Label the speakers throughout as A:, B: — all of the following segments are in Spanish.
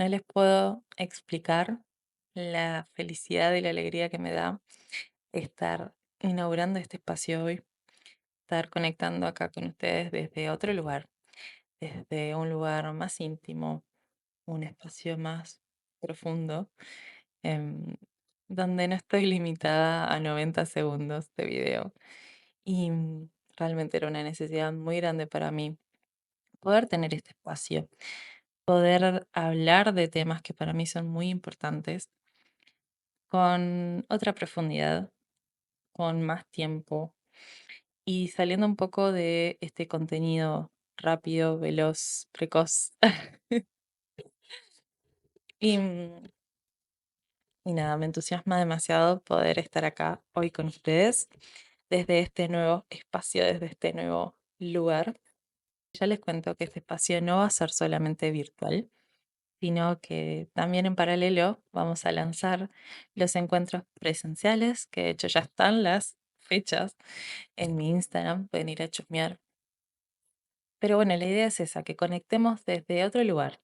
A: No les puedo explicar la felicidad y la alegría que me da estar inaugurando este espacio hoy, estar conectando acá con ustedes desde otro lugar, desde un lugar más íntimo, un espacio más profundo, em, donde no estoy limitada a 90 segundos de video. Y realmente era una necesidad muy grande para mí poder tener este espacio, poder hablar de temas que para mí son muy importantes con otra profundidad, con más tiempo y saliendo un poco de este contenido rápido, veloz, precoz. Y, y nada, me entusiasma demasiado poder estar acá hoy con ustedes desde este nuevo espacio, desde este nuevo lugar. Ya les cuento que este espacio no va a ser solamente virtual, sino que también en paralelo vamos a lanzar los encuentros presenciales, que de hecho ya están las fechas en mi Instagram, pueden ir a chusmear. Pero bueno, la idea es esa, que conectemos desde otro lugar,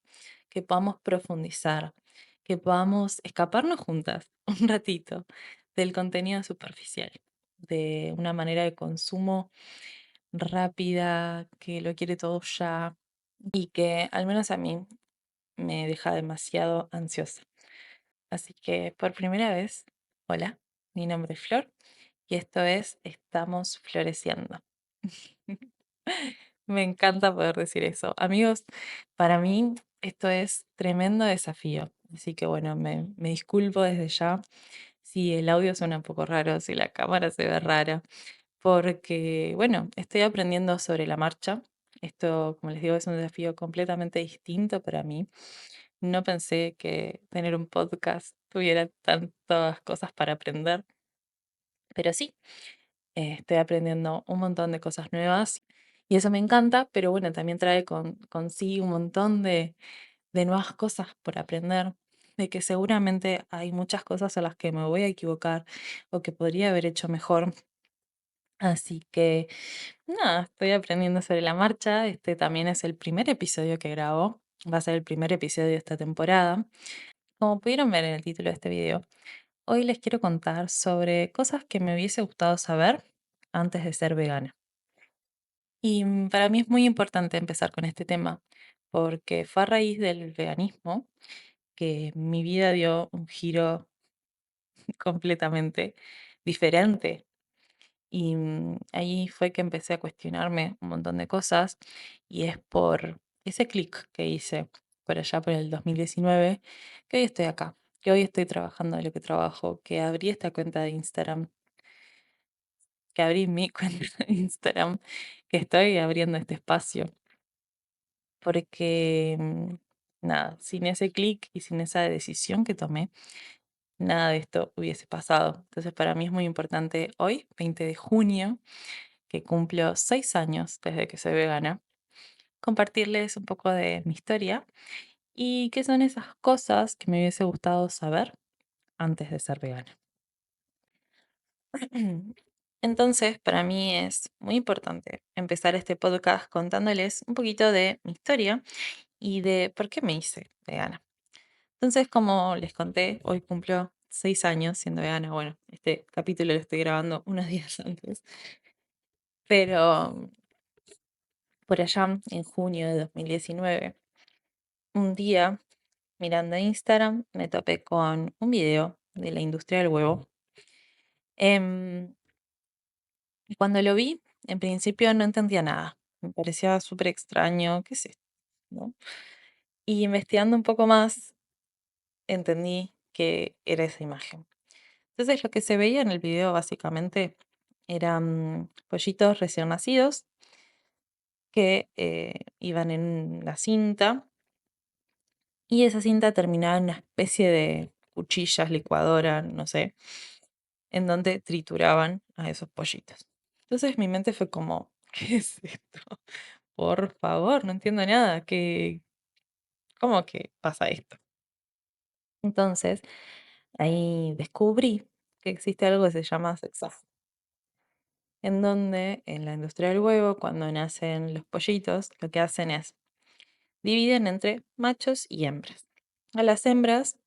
A: que podamos profundizar, que podamos escaparnos juntas un ratito del contenido superficial, de una manera de consumo rápida, que lo quiere todo ya y que al menos a mí me deja demasiado ansiosa. Así que por primera vez, hola, mi nombre es Flor y esto es Estamos Floreciendo. Me encanta poder decir eso. Amigos, para mí esto es tremendo desafío. Así que bueno, me disculpo desde ya si el audio suena un poco raro, si la cámara se ve rara, porque bueno, estoy aprendiendo sobre la marcha. Esto, como les digo, es un desafío completamente distinto para mí. No pensé que tener un podcast tuviera tantas cosas para aprender, pero sí, estoy aprendiendo un montón de cosas nuevas y eso me encanta, pero bueno, también trae consigo un montón de nuevas cosas por aprender, de que seguramente hay muchas cosas a las que me voy a equivocar o que podría haber hecho mejor. Así que nada, estoy aprendiendo sobre la marcha. Este también es el primer episodio que grabo. Va a ser el primer episodio de esta temporada. Como pudieron ver en el título de este video, hoy les quiero contar sobre cosas que me hubiese gustado saber antes de ser vegana. Y para mí es muy importante empezar con este tema, porque fue a raíz del veganismo que mi vida dio un giro completamente diferente. Y ahí fue que empecé a cuestionarme un montón de cosas y es por ese clic que hice por allá por el 2019 que hoy estoy acá, que hoy estoy trabajando de lo que trabajo, que abrí esta cuenta de Instagram, que abrí mi cuenta de Instagram, que estoy abriendo este espacio, porque nada, sin ese clic y sin esa decisión que tomé, nada de esto hubiese pasado. Entonces para mí es muy importante hoy, 20 de junio, que cumplo 6 años desde que soy vegana, compartirles un poco de mi historia y qué son esas cosas que me hubiese gustado saber antes de ser vegana. Entonces, para mí es muy importante empezar este podcast contándoles un poquito de mi historia y de por qué me hice vegana. Entonces, como les conté, hoy cumplo 6 años siendo vegana. Bueno, este capítulo lo estoy grabando unos días antes, pero por allá en junio de 2019, un día mirando Instagram me topé con un video de la industria del huevo. Em, y cuando lo vi, en principio no entendía nada. Me parecía súper extraño, ¿qué es esto? ¿No? Y investigando un poco más, entendí que era esa imagen. Entonces lo que se veía en el video básicamente eran pollitos recién nacidos que iban en la cinta y esa cinta terminaba en una especie de cuchillas, licuadora, no sé, en donde trituraban a esos pollitos. Entonces mi mente fue como, ¿qué es esto? Por favor, no entiendo nada. ¿Cómo que pasa esto? Entonces ahí descubrí que existe algo que se llama sexafo, en donde en la industria del huevo, cuando nacen los pollitos, lo que hacen es dividen entre machos y hembras. A las hembras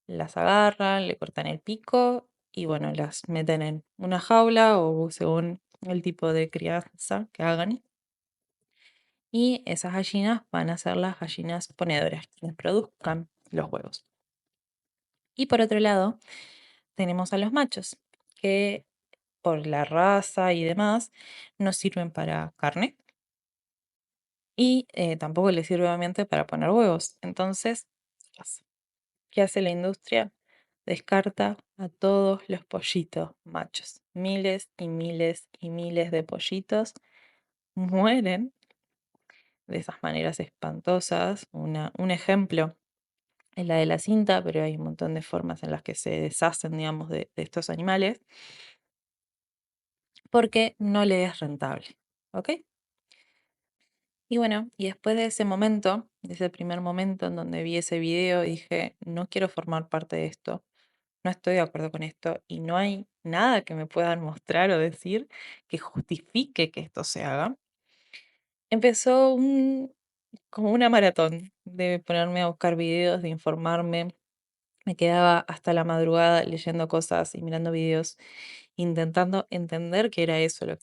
A: las agarran, le cortan el pico y bueno, las meten en una jaula o según el tipo de crianza que hagan. Y esas gallinas van a ser las gallinas ponedoras, quienes produzcan los huevos. Y por otro lado, tenemos a los machos, que por la raza y demás, no sirven para carne y tampoco les sirve obviamente para poner huevos. Entonces, ¿qué hace? ¿Qué hace la industria? Descarta a todos los pollitos machos. Miles y miles y miles de pollitos mueren de esas maneras espantosas. Un ejemplo es la de la cinta, pero hay un montón de formas en las que se deshacen, digamos, de estos animales, porque no le es rentable. ¿Ok? Y bueno, y después de ese momento, de ese primer momento en donde vi ese video, dije, no quiero formar parte de esto, no estoy de acuerdo con esto y no hay nada que me puedan mostrar o decir que justifique que esto se haga. Empezó como una maratón de ponerme a buscar videos, de informarme. Me quedaba hasta la madrugada leyendo cosas y mirando videos, intentando entender qué era eso lo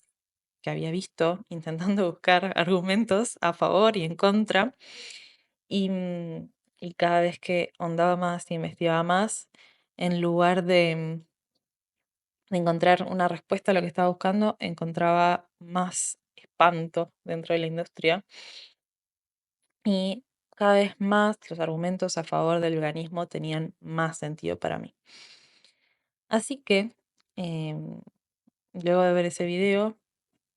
A: que había visto, intentando buscar argumentos a favor y en contra. Y, y cada vez que ahondaba más y investigaba más, en lugar de encontrar una respuesta a lo que estaba buscando, encontraba más espanto dentro de la industria y cada vez más los argumentos a favor del veganismo tenían más sentido para mí. Así que, em, luego de ver ese video,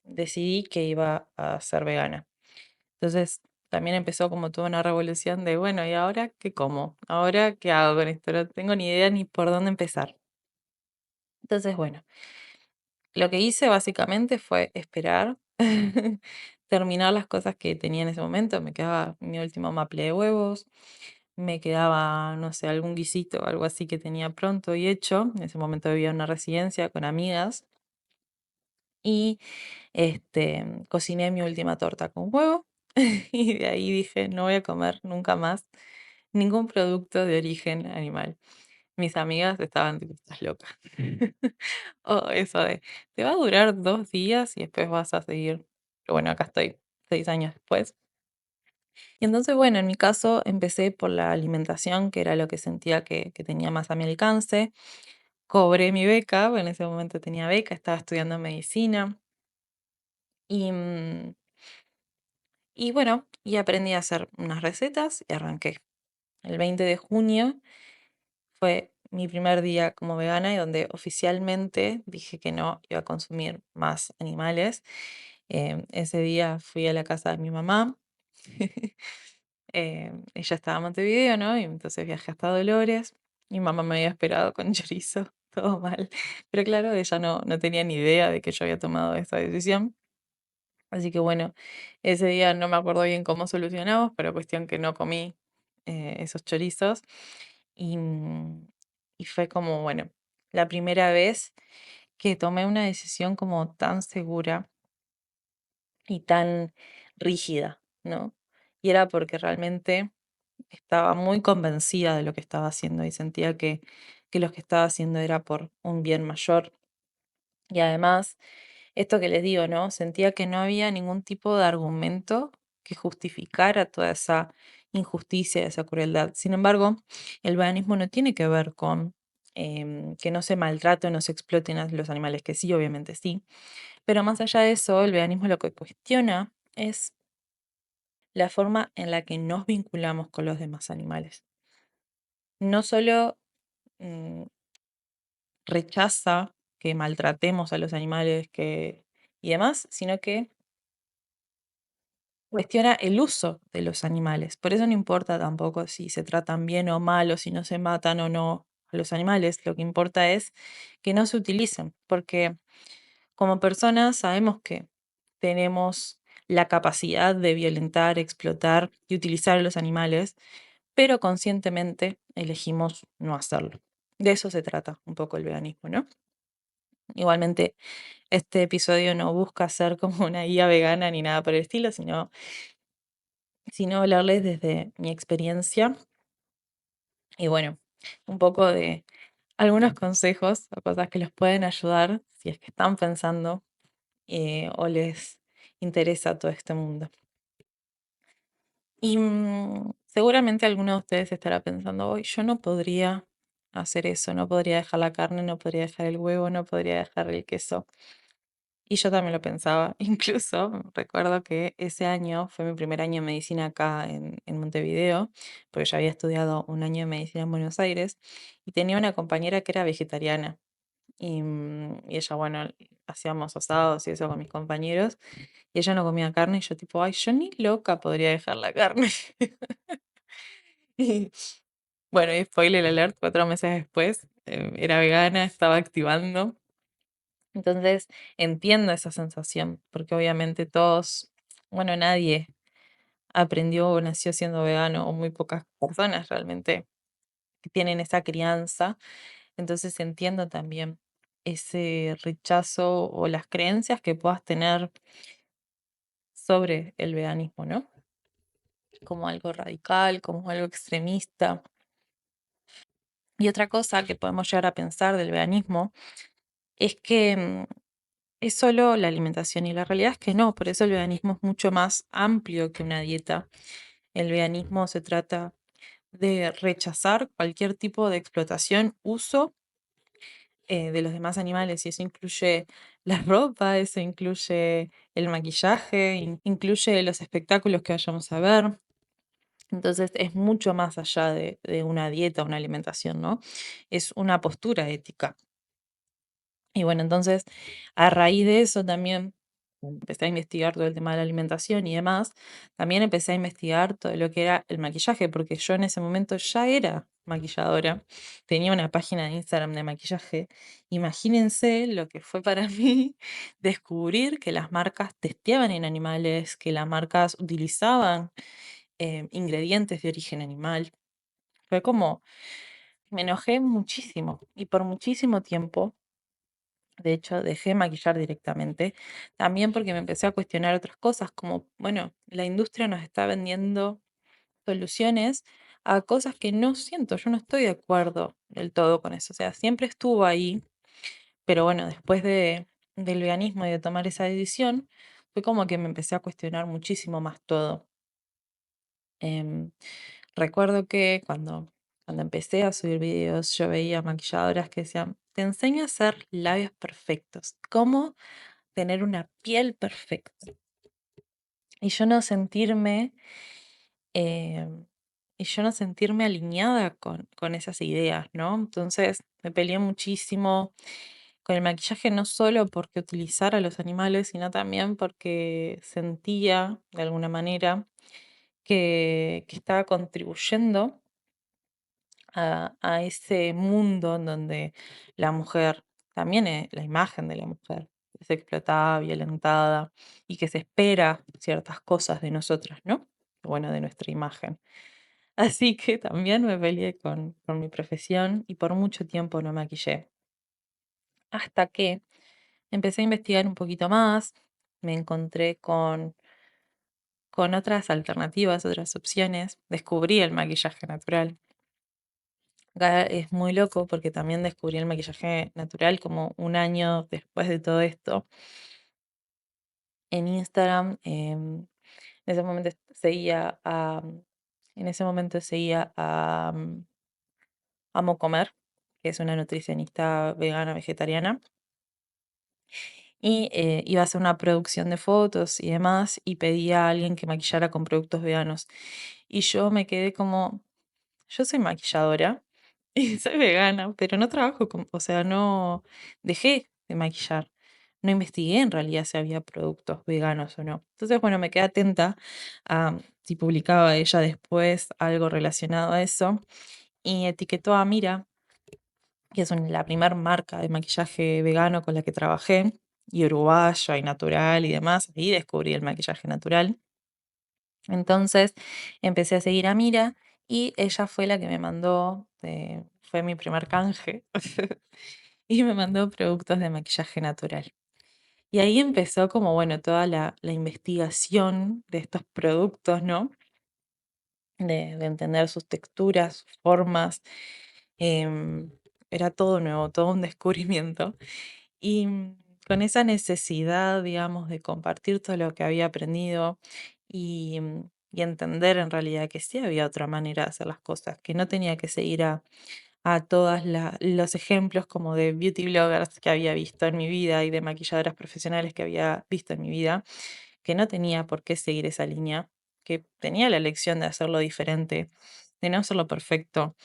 A: decidí que iba a ser vegana. Entonces, también empezó como toda una revolución de, bueno, ¿y ahora qué como? ¿Ahora qué hago con esto? No tengo ni idea ni por dónde empezar. Entonces, bueno, lo que hice básicamente fue esperar, terminar las cosas que tenía en ese momento. Me quedaba mi último maple de huevos, me quedaba, no sé, algún guisito o algo así que tenía pronto y hecho. En ese momento vivía en una residencia con amigas y cociné mi última torta con huevo y de ahí dije, no voy a comer nunca más ningún producto de origen animal. Mis amigas estaban tipo, estás loca. O eso de, te va a durar 2 días y después vas a seguir. Pero bueno, acá estoy, 6 años después. Y entonces, bueno, en mi caso empecé por la alimentación, que era lo que sentía que tenía más a mi alcance. Cobré mi beca, en ese momento tenía beca, estaba estudiando medicina. Y, y bueno, y aprendí a hacer unas recetas y arranqué. El 20 de junio fue mi primer día como vegana y donde oficialmente dije que no iba a consumir más animales. Ese día fui a la casa de mi mamá. Ella estaba en Montevideo, ¿no? Y entonces viajé hasta Dolores. Mi mamá me había esperado con chorizo, todo mal. Pero claro, ella no tenía ni idea de que yo había tomado esa decisión. Así que bueno, ese día no me acuerdo bien cómo solucionamos, pero cuestión que no comí esos chorizos. Y, y fue como, bueno, la primera vez que tomé una decisión como tan segura y tan rígida, ¿no? Y era porque realmente estaba muy convencida de lo que estaba haciendo y sentía que lo que estaba haciendo era por un bien mayor. Y además, esto que les digo, ¿no? Sentía que no había ningún tipo de argumento que justificara toda esa injusticia, esa crueldad. Sin embargo, el veganismo no tiene que ver con que no se maltrate o no se exploten a los animales, que sí, obviamente sí. Pero más allá de eso, el veganismo lo que cuestiona es la forma en la que nos vinculamos con los demás animales. No solo mm, rechaza que maltratemos a los animales y demás, sino que cuestiona el uso de los animales. Por eso no importa tampoco si se tratan bien o mal o si no se matan o no a los animales. Lo que importa es que no se utilicen, porque como personas sabemos que tenemos la capacidad de violentar, explotar y utilizar a los animales, pero conscientemente elegimos no hacerlo. De eso se trata un poco el veganismo, ¿no? Igualmente, este episodio no busca ser como una guía vegana ni nada por el estilo, sino hablarles desde mi experiencia Y bueno, un poco de algunos consejos o cosas que les pueden ayudar si es que están pensando o les interesa todo este mundo. Y seguramente alguno de ustedes estará pensando, hoy yo no podría hacer eso, no podría dejar la carne, no podría dejar el huevo, no podría dejar el queso. Y yo también lo pensaba. Incluso recuerdo que ese año fue mi primer año de medicina acá en Montevideo, porque yo había estudiado un año de medicina en Buenos Aires y tenía una compañera que era vegetariana. Y ella, bueno, hacíamos asados y eso con mis compañeros, y ella no comía carne, y yo tipo, ay, yo ni loca podría dejar la carne. Y bueno, y spoiler alert, 4 meses después, era vegana, estaba activando. Entonces entiendo esa sensación, porque obviamente todos, bueno, nadie aprendió o nació siendo vegano, o muy pocas personas realmente que tienen esa crianza. Entonces entiendo también ese rechazo o las creencias que puedas tener sobre el veganismo, ¿no? Como algo radical, como algo extremista. Y otra cosa que podemos llegar a pensar del veganismo es que es solo la alimentación y la realidad es que no, por eso el veganismo es mucho más amplio que una dieta. El veganismo se trata de rechazar cualquier tipo de explotación, uso de los demás animales y eso incluye la ropa, eso incluye el maquillaje, incluye los espectáculos que vayamos a ver. Entonces es mucho más allá de una dieta, una alimentación, ¿no? Es una postura ética. Y bueno, entonces a raíz de eso también empecé a investigar todo el tema de la alimentación y demás. También empecé a investigar todo lo que era el maquillaje, porque yo en ese momento ya era maquilladora. Tenía una página de Instagram de maquillaje. Imagínense lo que fue para mí descubrir que las marcas testeaban en animales, que las marcas utilizaban ingredientes de origen animal. Fue como, me enojé muchísimo y por muchísimo tiempo. De hecho, dejé de maquillar directamente, también porque me empecé a cuestionar otras cosas, como, bueno, la industria nos está vendiendo soluciones a cosas que no siento, yo no estoy de acuerdo del todo con eso, o sea, siempre estuvo ahí, pero bueno, después del veganismo y de tomar esa decisión, fue como que me empecé a cuestionar muchísimo más todo. Em, Recuerdo que cuando empecé a subir videos, yo veía maquilladoras que decían, te enseño a hacer labios perfectos, cómo tener una piel perfecta y yo no sentirme, em, y yo no sentirme alineada con esas ideas, ¿no? Entonces me peleé muchísimo con el maquillaje, no solo porque utilizara a los animales, sino también porque sentía, de alguna manera, que estaba contribuyendo a ese mundo en donde la mujer, también la imagen de la mujer, es explotada, violentada y que se espera ciertas cosas de nosotras, ¿no? Bueno, de nuestra imagen. Así que también me peleé con mi profesión y por mucho tiempo no maquillé. Hasta que empecé a investigar un poquito más, me encontré con otras alternativas, otras opciones, descubrí el maquillaje natural. Acá es muy loco porque también descubrí el maquillaje natural como un año después de todo esto en Instagram. En ese momento seguía en ese momento seguía a Amo Comer, que es una nutricionista vegana vegetariana, y iba a hacer una producción de fotos y demás y pedía a alguien que maquillara con productos veganos. Y yo me quedé como, yo soy maquilladora y soy vegana, pero no trabajo con, o sea, no dejé de maquillar. No investigué en realidad si había productos veganos o no. Entonces, bueno, me quedé atenta a si publicaba ella después algo relacionado a eso y etiquetó a Mira, que es la primera marca de maquillaje vegano con la que trabajé, y uruguaya y natural y demás. Ahí descubrí el maquillaje natural. Entonces empecé a seguir a Mira y ella fue la que me mandó, fue mi primer canje, y me mandó productos de maquillaje natural. Y ahí empezó como, bueno, toda la investigación de estos productos, ¿no? de entender sus texturas, sus formas. em, Era todo nuevo, todo un descubrimiento. Y con esa necesidad, digamos, de compartir todo lo que había aprendido y entender en realidad que sí había otra manera de hacer las cosas, que no tenía que seguir a todos los ejemplos como de beauty bloggers que había visto en mi vida y de maquilladoras profesionales que había visto en mi vida, que no tenía por qué seguir esa línea, que tenía la elección de hacerlo diferente, de no hacerlo perfecto,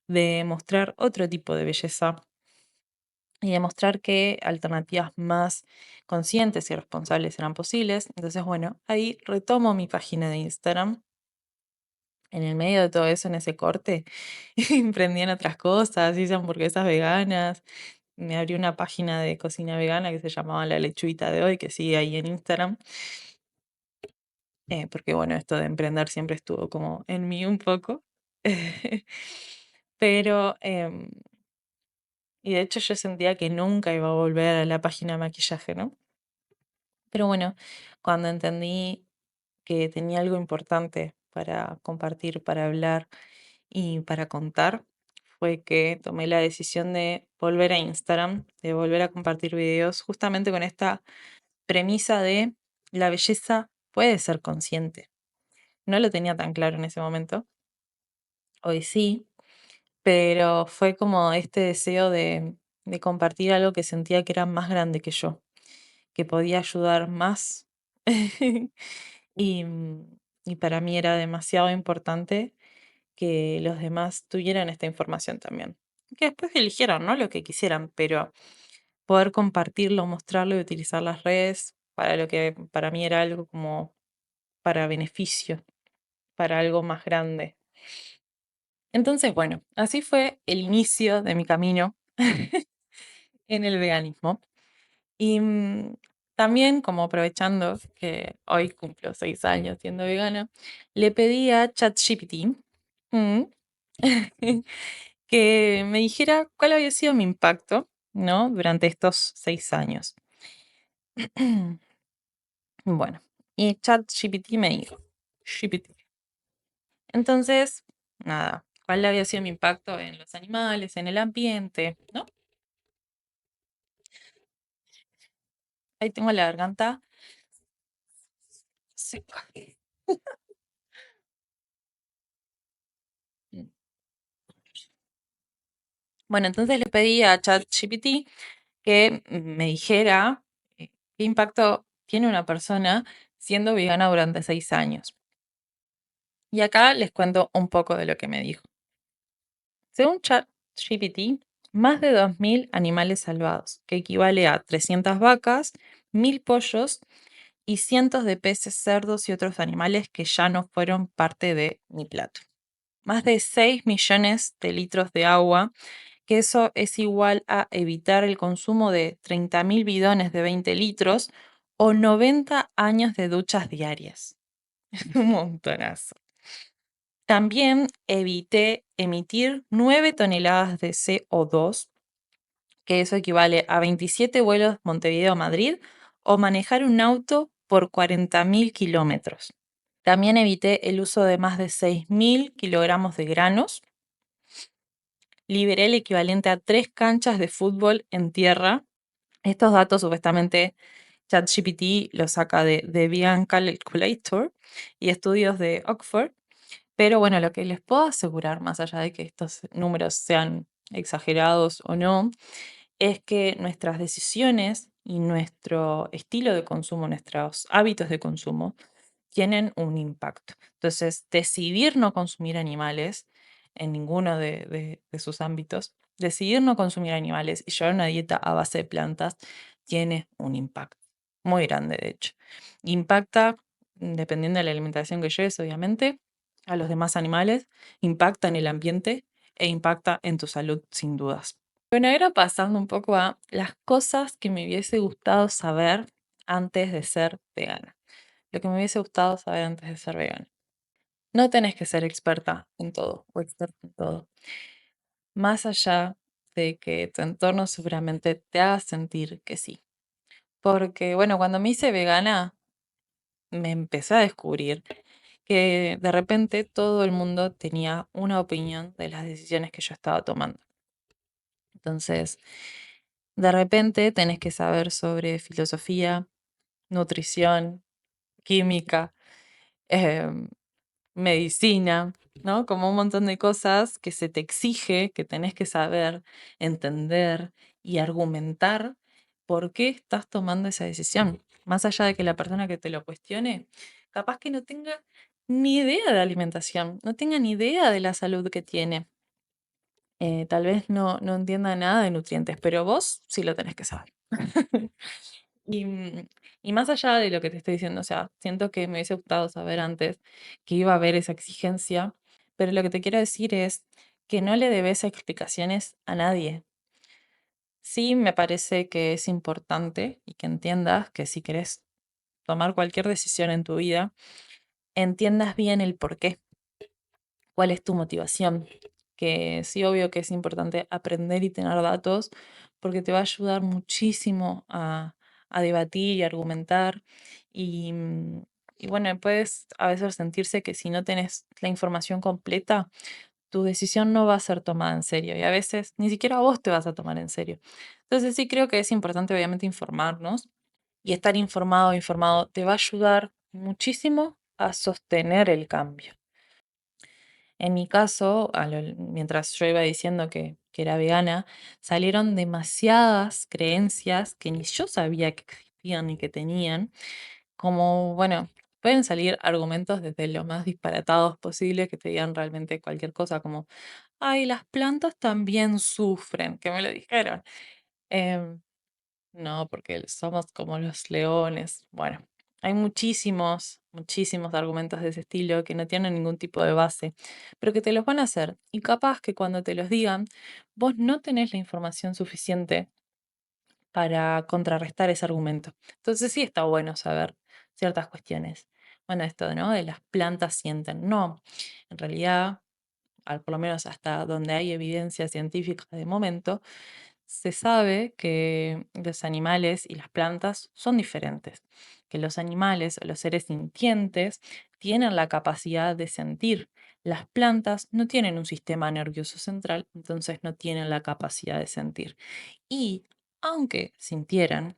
A: de mostrar otro tipo de belleza y demostrar que alternativas más conscientes y responsables eran posibles. Entonces, bueno, ahí retomo mi página de Instagram. En el medio de todo eso, en ese corte, emprendí en otras cosas, hice hamburguesas veganas, me abrí una página de cocina vegana que se llamaba La Lechuita de Hoy, que sigue ahí en Instagram, porque bueno, esto de emprender siempre estuvo como en mí un poco. Pero, y de hecho yo sentía que nunca iba a volver a la página de maquillaje, ¿no? Pero bueno, cuando entendí que tenía algo importante para compartir, para hablar y para contar, fue que tomé la decisión de volver a Instagram, de volver a compartir videos, justamente con esta premisa de la belleza puede ser consciente. No lo tenía tan claro en ese momento, hoy sí, pero fue como este deseo de compartir algo que sentía que era más grande que yo, que podía ayudar más. Y, y para mí era demasiado importante que los demás tuvieran esta información también. Que después eligieran, ¿no? Lo que quisieran, pero poder compartirlo, mostrarlo y utilizar las redes para lo que para mí era algo como para beneficio, para algo más grande. Entonces, bueno, así fue el inicio de mi camino en el veganismo. Y también, como aprovechando que hoy cumplo 6 años siendo vegana, le pedí a ChatGPT mm, que me dijera cuál había sido mi impacto, ¿no? Durante estos 6 años. Bueno, y ChatGPT me dijo, GPT. Entonces, nada, ¿cuál había sido mi impacto en los animales, en el ambiente, ¿no? Ahí tengo la garganta seca. Mm. Bueno, entonces le pedí a ChatGPT que me dijera qué impacto tiene una persona siendo vegana durante 6 años. Y acá les cuento un poco de lo que me dijo. Según ChatGPT, más de 2.000 animales salvados, que equivale a 300 vacas, 1.000 pollos y cientos de peces, cerdos y otros animales que ya no fueron parte de mi plato. Más de 6 millones de litros de agua, que eso es igual a evitar el consumo de 30.000 bidones de 20 litros o 90 años de duchas diarias. Un montonazo. También evité emitir 9 toneladas de CO2, que eso equivale a 27 vuelos Montevideo-Madrid, o manejar un auto por 40.000 kilómetros. También evité el uso de más de 6.000 kilogramos de granos. Liberé el equivalente a 3 canchas de fútbol en tierra. Estos datos supuestamente ChatGPT los saca de Vegan Calculator y estudios de Oxford. Pero bueno, lo que les puedo asegurar, más allá de que estos números sean exagerados o no, es que nuestras decisiones y nuestro estilo de consumo, nuestros hábitos de consumo, tienen un impacto. Entonces, decidir no consumir animales en ninguno de sus ámbitos, decidir no consumir animales y llevar una dieta a base de plantas, tiene un impacto muy grande, de hecho. Impacta, dependiendo de la alimentación que lleves, obviamente, a los demás animales, impacta en el ambiente e impacta en tu salud, sin dudas. Bueno, ahora pasando un poco a las cosas que me hubiese gustado saber antes de ser vegana. Lo que me hubiese gustado saber antes de ser vegana. No tenés que ser experta en todo o experto en todo. Más allá de que tu entorno seguramente te haga sentir que sí. Porque, bueno, cuando me hice vegana, me empecé a descubrir que de repente todo el mundo tenía una opinión de las decisiones que yo estaba tomando. Entonces, de repente tenés que saber sobre filosofía, nutrición, química, em, medicina, ¿no? Como un montón de cosas que se te exige, que tenés que saber, entender y argumentar por qué estás tomando esa decisión. Más allá de que la persona que te lo cuestione, capaz que no tenga ni idea de alimentación, no tenga ni idea de la salud que tiene. Tal vez no entienda nada de nutrientes, pero vos sí lo tenés que saber. Y, y más allá de lo que te estoy diciendo, o sea, siento que me hubiese gustado saber antes que iba a haber esa exigencia, pero lo que te quiero decir es que no le debes explicaciones a nadie. Sí, me parece que es importante y que entiendas que si querés tomar cualquier decisión en tu vida, entiendas bien el por qué, cuál es tu motivación. Que sí, obvio que es importante aprender y tener datos porque te va a ayudar muchísimo a debatir y argumentar. Y, y bueno, puedes a veces sentirse que si no tenés la información completa, tu decisión no va a ser tomada en serio y a veces ni siquiera vos te vas a tomar en serio. Entonces sí creo que es importante obviamente informarnos y estar informado o informado te va a ayudar muchísimo a sostener el cambio. En mi caso, mientras yo iba diciendo que era vegana, salieron demasiadas creencias que ni yo sabía que existían ni que tenían, como, bueno, pueden salir argumentos desde lo más disparatados posibles que te digan realmente cualquier cosa, como, ay, las plantas también sufren, que me lo dijeron. Em, no, porque somos como los leones. Bueno, hay muchísimos, muchísimos argumentos de ese estilo que no tienen ningún tipo de base, pero que te los van a hacer. Y capaz que cuando te los digan, vos no tenés la información suficiente para contrarrestar ese argumento. Entonces sí está bueno saber ciertas cuestiones. Bueno, esto, ¿no? De las plantas sienten. No, en realidad, por lo menos hasta donde hay evidencia científica de momento, se sabe que los animales y las plantas son diferentes, que los animales o los seres sintientes tienen la capacidad de sentir. Las plantas no tienen un sistema nervioso central, entonces no tienen la capacidad de sentir. Y aunque sintieran,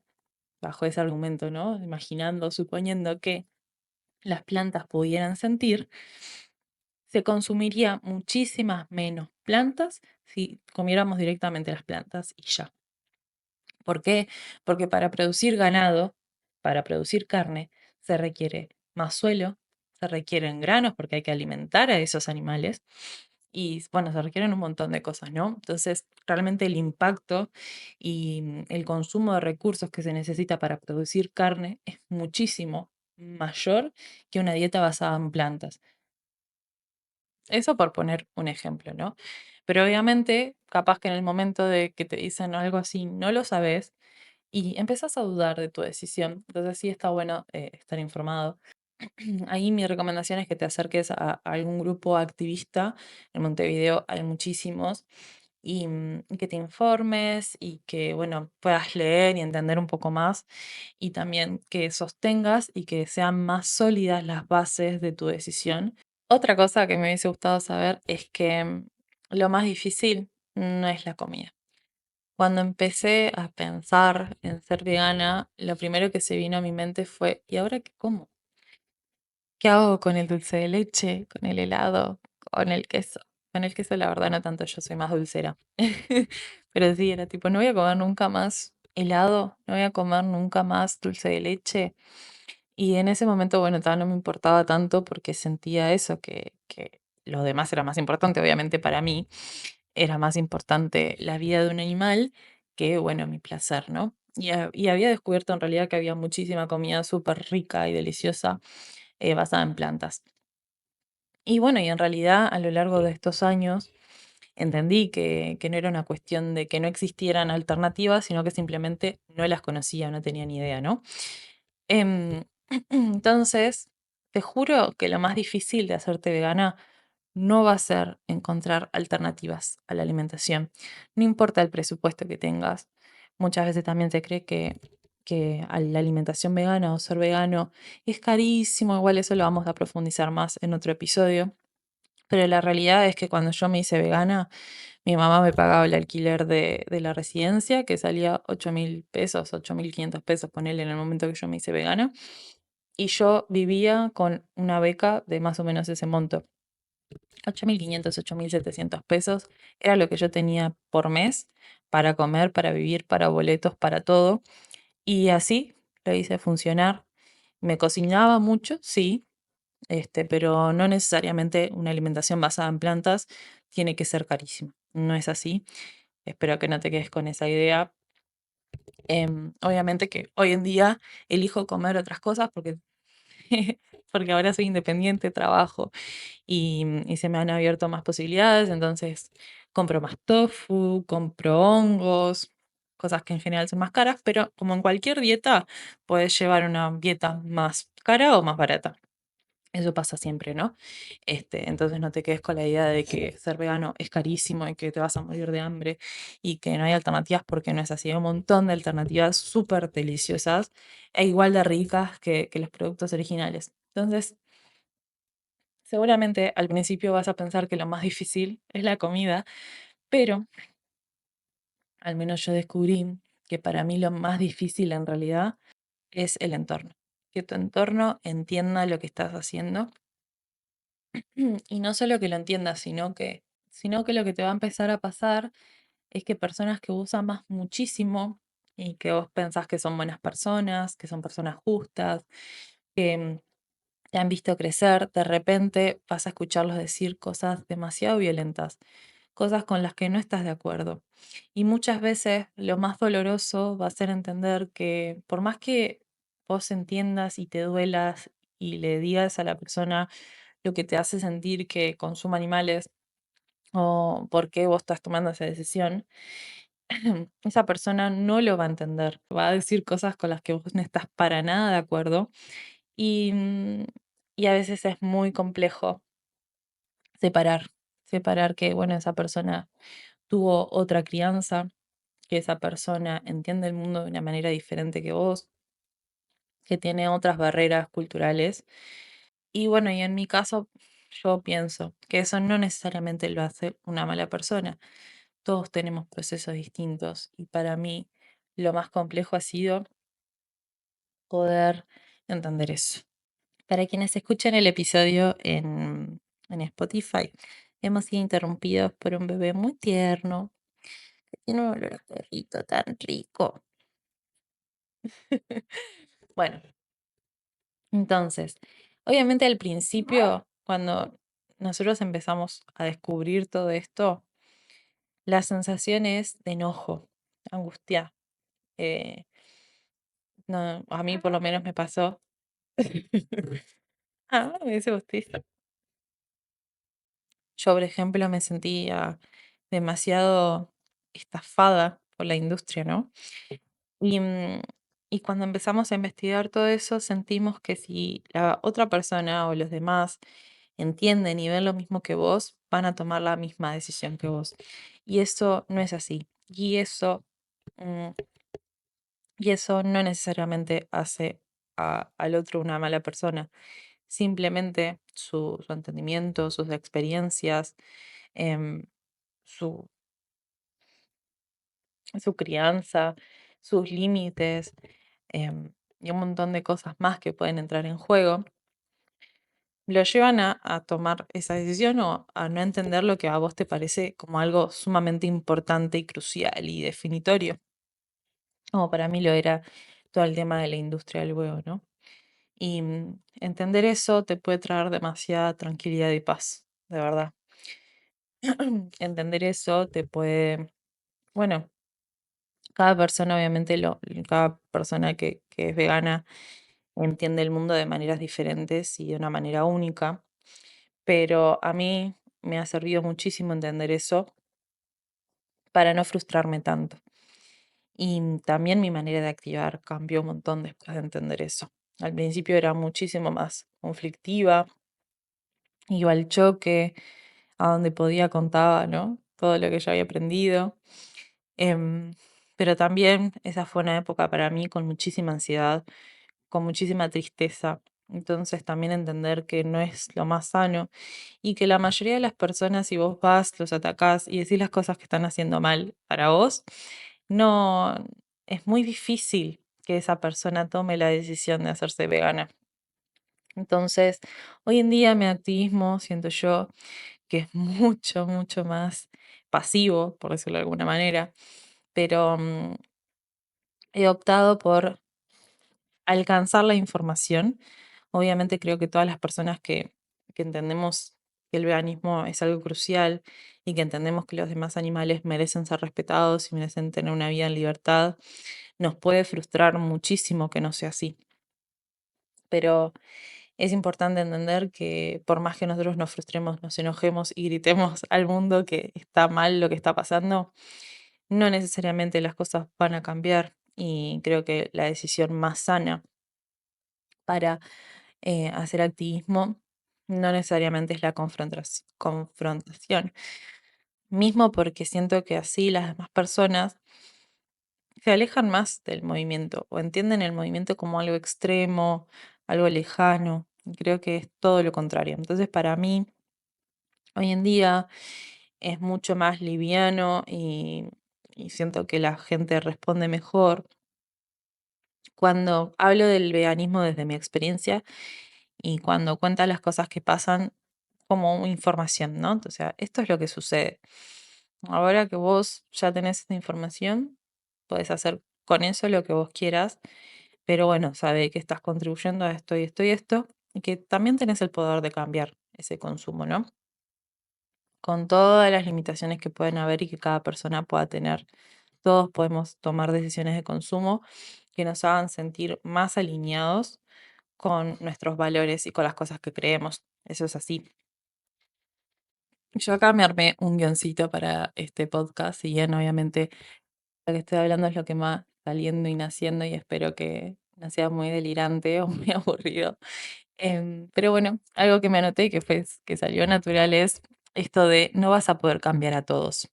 A: bajo ese argumento, ¿no? Imaginando, suponiendo que las plantas pudieran sentir, se consumiría muchísimas menos plantas si comiéramos directamente las plantas y ya. ¿Por qué? Porque para producir ganado, para producir carne, se requiere más suelo, se requieren granos porque hay que alimentar a esos animales y bueno, se requieren un montón de cosas, ¿no? Entonces, realmente el impacto y el consumo de recursos que se necesita para producir carne es muchísimo mayor que una dieta basada en plantas. Eso por poner un ejemplo, ¿no? Pero obviamente, capaz que en el momento de que te dicen algo así, no lo sabes y empezás a dudar de tu decisión. Entonces sí está bueno estar informado. Ahí mi recomendación es que te acerques a algún grupo activista. En Montevideo hay muchísimos. Y que te informes y que, bueno, puedas leer y entender un poco más. Y también que sostengas y que sean más sólidas las bases de tu decisión. Otra cosa que me hubiese gustado saber es que lo más difícil no es la comida. Cuando empecé a pensar en ser vegana, lo primero que se vino a mi mente fue, ¿y ahora qué como? ¿Qué hago con el dulce de leche, con el helado, con el queso? Con el queso, la verdad, no tanto, yo soy más dulcera. Pero sí, era tipo, no voy a comer nunca más helado, no voy a comer nunca más dulce de leche. Y en ese momento, bueno, no me importaba tanto porque sentía eso, que lo demás era más importante, obviamente para mí era más importante la vida de un animal que, bueno, mi placer, ¿no? Y había descubierto en realidad que había muchísima comida súper rica y deliciosa basada en plantas. Y bueno, y en realidad a lo largo de estos años entendí que no era una cuestión de que no existieran alternativas, sino que simplemente no las conocía, no tenía ni idea, ¿no? Em, entonces, te juro que lo más difícil de hacerte vegana no va a ser encontrar alternativas a la alimentación. No importa el presupuesto que tengas. Muchas veces también se cree que que a la alimentación vegana o ser vegano es carísimo, igual eso lo vamos a profundizar más en otro episodio, pero la realidad es que cuando yo me hice vegana, mi mamá me pagaba el alquiler de la residencia, que salía 8.000 pesos, 8.500 pesos, ponele en el momento que yo me hice vegana, y yo vivía con una beca de más o menos ese monto. 8.500, 8.700 pesos era lo que yo tenía por mes para comer, para vivir, para boletos, para todo. Y así lo hice funcionar. Me cocinaba mucho, sí, pero no necesariamente una alimentación basada en plantas tiene que ser carísima. No es así. Espero que no te quedes con esa idea. Obviamente que hoy en día elijo comer otras cosas porque, porque ahora soy independiente, trabajo y se me han abierto más posibilidades. Entonces compro más tofu, compro hongos, cosas que en general son más caras, pero como en cualquier dieta, puedes llevar una dieta más cara o más barata. Eso pasa siempre, ¿no? Entonces no te quedes con la idea de que ser vegano es carísimo y que te vas a morir de hambre y que no hay alternativas porque no es así. Hay un montón de alternativas súper deliciosas e igual de ricas que los productos originales. Entonces, seguramente al principio vas a pensar que lo más difícil es la comida, pero al menos yo descubrí que para mí lo más difícil en realidad es el entorno. Que tu entorno entienda lo que estás haciendo. Y no solo que lo entiendas, sino que lo que te va a empezar a pasar es que personas que vos amas muchísimo y que vos pensás que son buenas personas, que son personas justas, que te han visto crecer, de repente vas a escucharlos decir cosas demasiado violentas, cosas con las que no estás de acuerdo. Y muchas veces lo más doloroso va a ser entender que por más que vos entiendas y te duelas y le digas a la persona lo que te hace sentir que consuma animales o por qué vos estás tomando esa decisión, esa persona no lo va a entender. Va a decir cosas con las que vos no estás para nada de acuerdo y, y a veces es muy complejo separar, separar que, bueno, esa persona tuvo otra crianza, que esa persona entiende el mundo de una manera diferente que vos, que tiene otras barreras culturales. Y bueno, y en mi caso, yo pienso que eso no necesariamente lo hace una mala persona. Todos tenemos procesos distintos y para mí lo más complejo ha sido poder entender eso. Para quienes escuchan el episodio en Spotify, hemos sido interrumpidos por un bebé muy tierno que tiene un olor a perrito tan rico. Bueno, entonces, obviamente al principio, cuando nosotros empezamos a descubrir todo esto, la sensación es de enojo, angustia. eh, no, a mí por lo menos me pasó. Ah, ese bostezo. Yo, por ejemplo, me sentía demasiado estafada por la industria, ¿no? Y, y cuando empezamos a investigar todo eso, sentimos que si la otra persona o los demás entienden y ven lo mismo que vos, van a tomar la misma decisión que vos. Y eso no es así. Mm, y eso no necesariamente hace al otro una mala persona. Simplemente su entendimiento, sus experiencias, em, su, su crianza, sus límites, y un montón de cosas más que pueden entrar en juego, lo llevan a tomar esa decisión o a no entender lo que a vos te parece como algo sumamente importante y crucial y definitorio, como para mí lo era todo el tema de la industria del huevo, ¿no? Y entender eso te puede traer demasiada tranquilidad y paz, de verdad. Entender eso te puede, bueno, cada persona obviamente cada persona que es vegana entiende el mundo de maneras diferentes y de una manera única, pero a mí me ha servido muchísimo entender eso para no frustrarme tanto. Y también mi manera de activar cambió un montón después de entender eso. Al principio era muchísimo más conflictiva, iba al choque, a donde podía contaba, ¿no? Todo lo que yo había aprendido. Em, pero también esa fue una época para mí con muchísima ansiedad, con muchísima tristeza. Entonces también entender que no es lo más sano y que la mayoría de las personas, si vos vas, los atacás y decís las cosas que están haciendo mal para vos, no, es muy difícil que esa persona tome la decisión de hacerse vegana. Entonces, hoy en día mi activismo, siento yo, que es mucho, mucho más pasivo, por decirlo de alguna manera, pero he optado por alcanzar la información. Obviamente creo que todas las personas que entendemos que el veganismo es algo crucial y que entendemos que los demás animales merecen ser respetados y merecen tener una vida en libertad, nos puede frustrar muchísimo que no sea así. Pero es importante entender que por más que nosotros nos frustremos, nos enojemos y gritemos al mundo que está mal lo que está pasando, no necesariamente las cosas van a cambiar. Y creo que la decisión más sana para hacer activismo no necesariamente es la confrontación, mismo porque siento que así las demás personas se alejan más del movimiento o entienden el movimiento como algo extremo, algo lejano. Y creo que es todo lo contrario. Entonces, para mí, hoy en día es mucho más liviano y siento que la gente responde mejor cuando hablo del veganismo desde mi experiencia y cuando cuenta las cosas que pasan como información, ¿no? O sea, esto es lo que sucede. Ahora que vos ya tenés esta información, podés hacer con eso lo que vos quieras, pero bueno, sabe que estás contribuyendo a esto y esto y esto, y que también tenés el poder de cambiar ese consumo, ¿no? Con todas las limitaciones que pueden haber y que cada persona pueda tener. Todos podemos tomar decisiones de consumo que nos hagan sentir más alineados con nuestros valores y con las cosas que creemos. Eso es así. Yo acá me armé un guioncito para este podcast, y bien, obviamente lo que estoy hablando es lo que más saliendo y naciendo y espero que no sea muy delirante o muy aburrido. Pero bueno, algo que me anoté y que fue que salió natural es esto de no vas a poder cambiar a todos,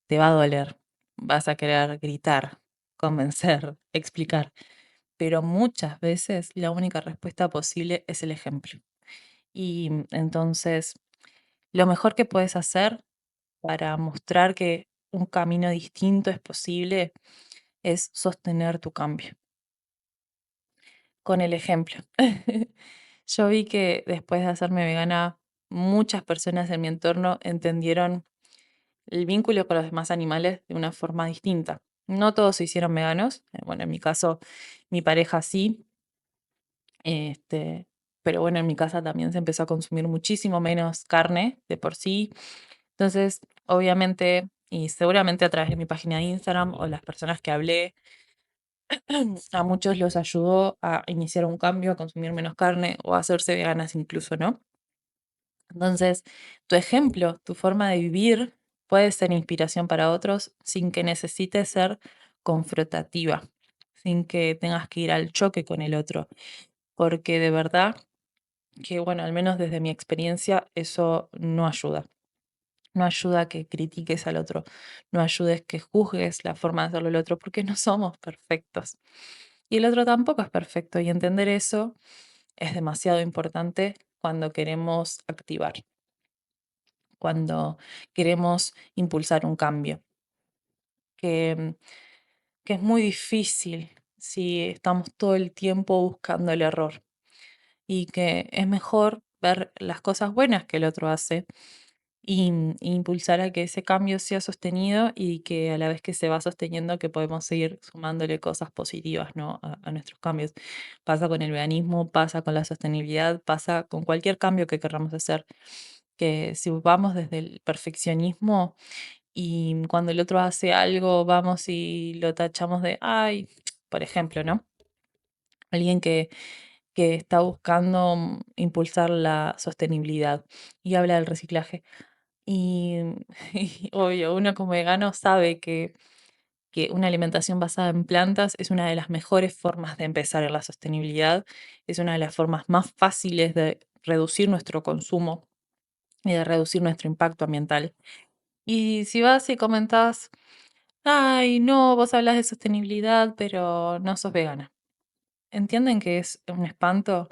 A: te va a doler, vas a querer gritar, convencer, explicar, pero muchas veces la única respuesta posible es el ejemplo. Y entonces, lo mejor que puedes hacer para mostrar que un camino distinto es posible es sostener tu cambio con el ejemplo. Yo vi que después de hacerme vegana, muchas personas en mi entorno entendieron el vínculo con los demás animales de una forma distinta. No todos se hicieron veganos, bueno, en mi caso, mi pareja sí, este, pero bueno, en mi casa también se empezó a consumir muchísimo menos carne de por sí. Entonces, obviamente, y seguramente a través de mi página de Instagram o las personas que hablé, a muchos los ayudó a iniciar un cambio, a consumir menos carne o a hacerse veganas incluso, ¿no? Entonces, tu ejemplo, tu forma de vivir puede ser inspiración para otros sin que necesite ser confrontativa, sin que tengas que ir al choque con el otro, porque de verdad que, bueno, al menos desde mi experiencia, eso no ayuda. No ayuda a que critiques al otro, no ayudes que juzgues la forma de hacerlo el otro, porque no somos perfectos. Y el otro tampoco es perfecto, y entender eso es demasiado importante cuando queremos activar, cuando queremos impulsar un cambio, que, que es muy difícil si estamos todo el tiempo buscando el error y que es mejor ver las cosas buenas que el otro hace y impulsar a que ese cambio sea sostenido y que a la vez que se va sosteniendo que podemos seguir sumándole cosas positivas, ¿no? A nuestros cambios. Pasa con el veganismo, pasa con la sostenibilidad, pasa con cualquier cambio que queramos hacer, que si vamos desde el perfeccionismo y cuando el otro hace algo, vamos y lo tachamos de, ay, por ejemplo, ¿no? Alguien que está buscando impulsar la sostenibilidad y habla del reciclaje. Y, y obvio, uno como vegano sabe que una alimentación basada en plantas es una de las mejores formas de empezar en la sostenibilidad, es una de las formas más fáciles de reducir nuestro consumo y de reducir nuestro impacto ambiental. Y si vas y comentás ay, no, vos hablas de sostenibilidad, pero no sos vegana. ¿Entienden que es un espanto?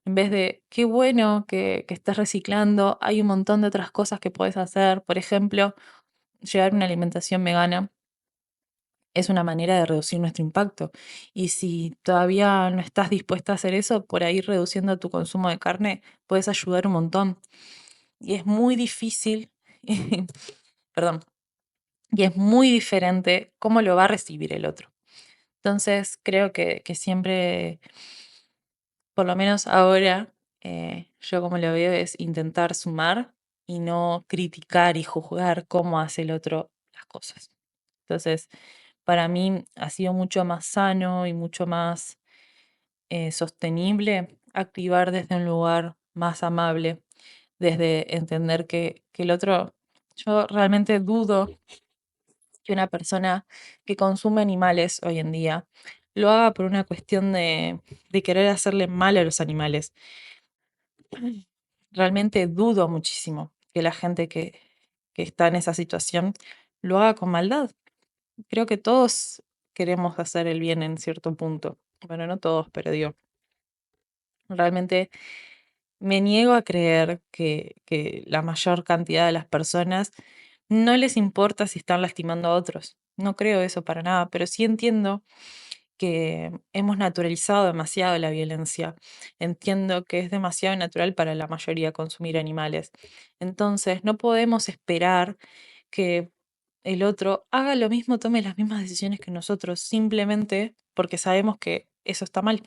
A: En vez de, qué bueno que estés reciclando, hay un montón de otras cosas que puedes hacer. Por ejemplo, llevar una alimentación vegana es una manera de reducir nuestro impacto. Y si todavía no estás dispuesta a hacer eso, por ahí reduciendo tu consumo de carne, puedes ayudar un montón. Y es muy difícil, perdón, y es muy diferente cómo lo va a recibir el otro. Entonces, creo que siempre, por lo menos ahora, yo como lo veo es intentar sumar y no criticar y juzgar cómo hace el otro las cosas. Entonces, para mí ha sido mucho más sano y mucho más sostenible activar desde un lugar más amable, desde entender que el otro, yo realmente dudo que una persona que consume animales hoy en día lo haga por una cuestión de querer hacerle mal a los animales. Realmente dudo muchísimo que la gente que está en esa situación lo haga con maldad. Creo que todos queremos hacer el bien en cierto punto. Bueno, no todos, pero digo, realmente me niego a creer que la mayor cantidad de las personas no les importa si están lastimando a otros. No creo eso para nada, pero sí entiendo que hemos naturalizado demasiado la violencia. Entiendo que es demasiado natural para la mayoría consumir animales. Entonces, no podemos esperar que el otro haga lo mismo, tome las mismas decisiones que nosotros, simplemente porque sabemos que eso está mal.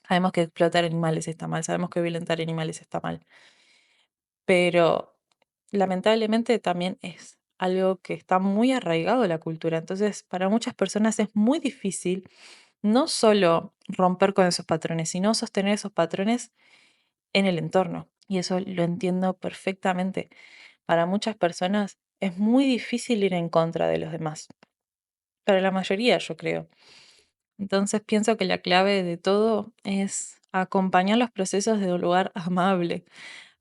A: Sabemos que explotar animales está mal, sabemos que violentar animales está mal, pero lamentablemente también es algo que está muy arraigado a la cultura. Entonces, para muchas personas es muy difícil no solo romper con esos patrones, sino sostener esos patrones en el entorno. Y eso lo entiendo perfectamente. Para muchas personas es muy difícil ir en contra de los demás. Para la mayoría, yo creo. Entonces pienso que la clave de todo es acompañar los procesos de un lugar amable,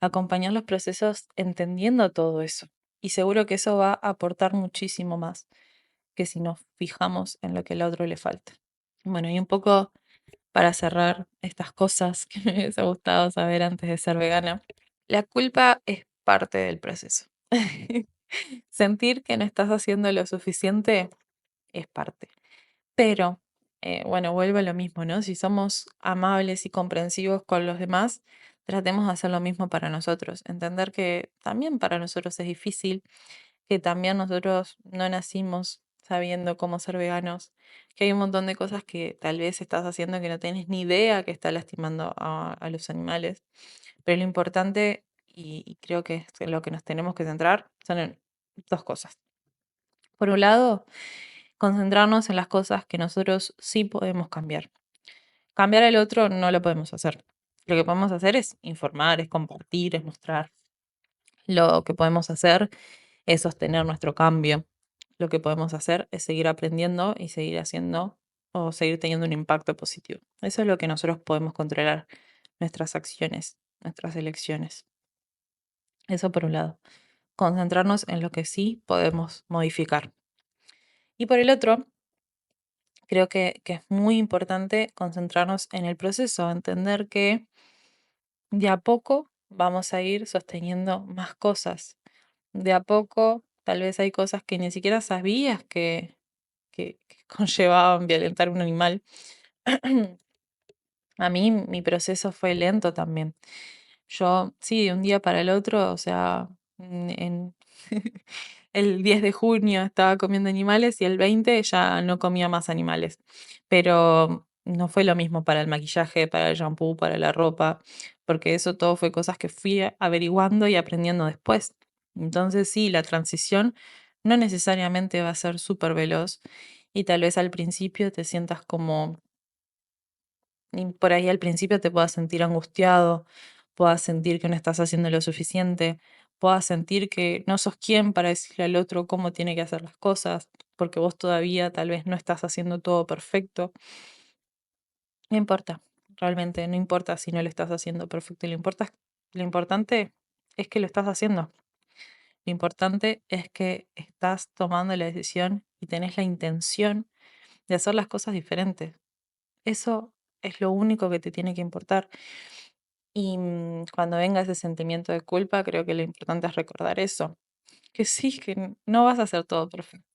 A: acompañar los procesos entendiendo todo eso. Y seguro que eso va a aportar muchísimo más que si nos fijamos en lo que al otro le falta. Bueno, y un poco para cerrar estas cosas que me hubiese gustado saber antes de ser vegana, la culpa es parte del proceso. Sentir que no estás haciendo lo suficiente es parte. Pero, bueno, vuelvo a lo mismo, ¿no? Si somos amables y comprensivos con los demás, tratemos de hacer lo mismo para nosotros. Entender que también para nosotros es difícil, que también nosotros no nacimos sabiendo cómo ser veganos, que hay un montón de cosas que tal vez estás haciendo que no tienes ni idea que está lastimando a los animales. Pero lo importante, y creo que es en lo que nos tenemos que centrar, son en dos cosas. Por un lado, concentrarnos en las cosas que nosotros sí podemos cambiar. Cambiar al otro no lo podemos hacer. Lo que podemos hacer es informar, es compartir, es mostrar. Lo que podemos hacer es sostener nuestro cambio. Lo que podemos hacer es seguir aprendiendo y seguir haciendo o seguir teniendo un impacto positivo. Eso es lo que nosotros podemos controlar, nuestras acciones, nuestras elecciones. Eso por un lado. Concentrarnos en lo que sí podemos modificar. Y por el otro, creo que es muy importante concentrarnos en el proceso, entender que de a poco vamos a ir sosteniendo más cosas. De a poco, tal vez hay cosas que ni siquiera sabías que conllevaban violentar un animal. A mí mi proceso fue lento también. Yo, sí, de un día para el otro, o sea, el 10 de junio estaba comiendo animales y el 20 ya no comía más animales. Pero no fue lo mismo para el maquillaje, para el shampoo, para la ropa, porque eso todo fue cosas que fui averiguando y aprendiendo después. Entonces, sí, la transición no necesariamente va a ser súper veloz y tal vez al principio te sientas como y por ahí al principio te puedas sentir angustiado, puedas sentir que no estás haciendo lo suficiente, puedas sentir que no sos quien para decirle al otro cómo tiene que hacer las cosas, porque vos todavía tal vez no estás haciendo todo perfecto. No importa, realmente no importa si no lo estás haciendo perfecto, lo importante es que lo estás haciendo. Lo importante es que estás tomando la decisión y tenés la intención de hacer las cosas diferentes. Eso es lo único que te tiene que importar. Y cuando venga ese sentimiento de culpa, creo que lo importante es recordar eso, que sí, que no vas a hacer todo perfecto,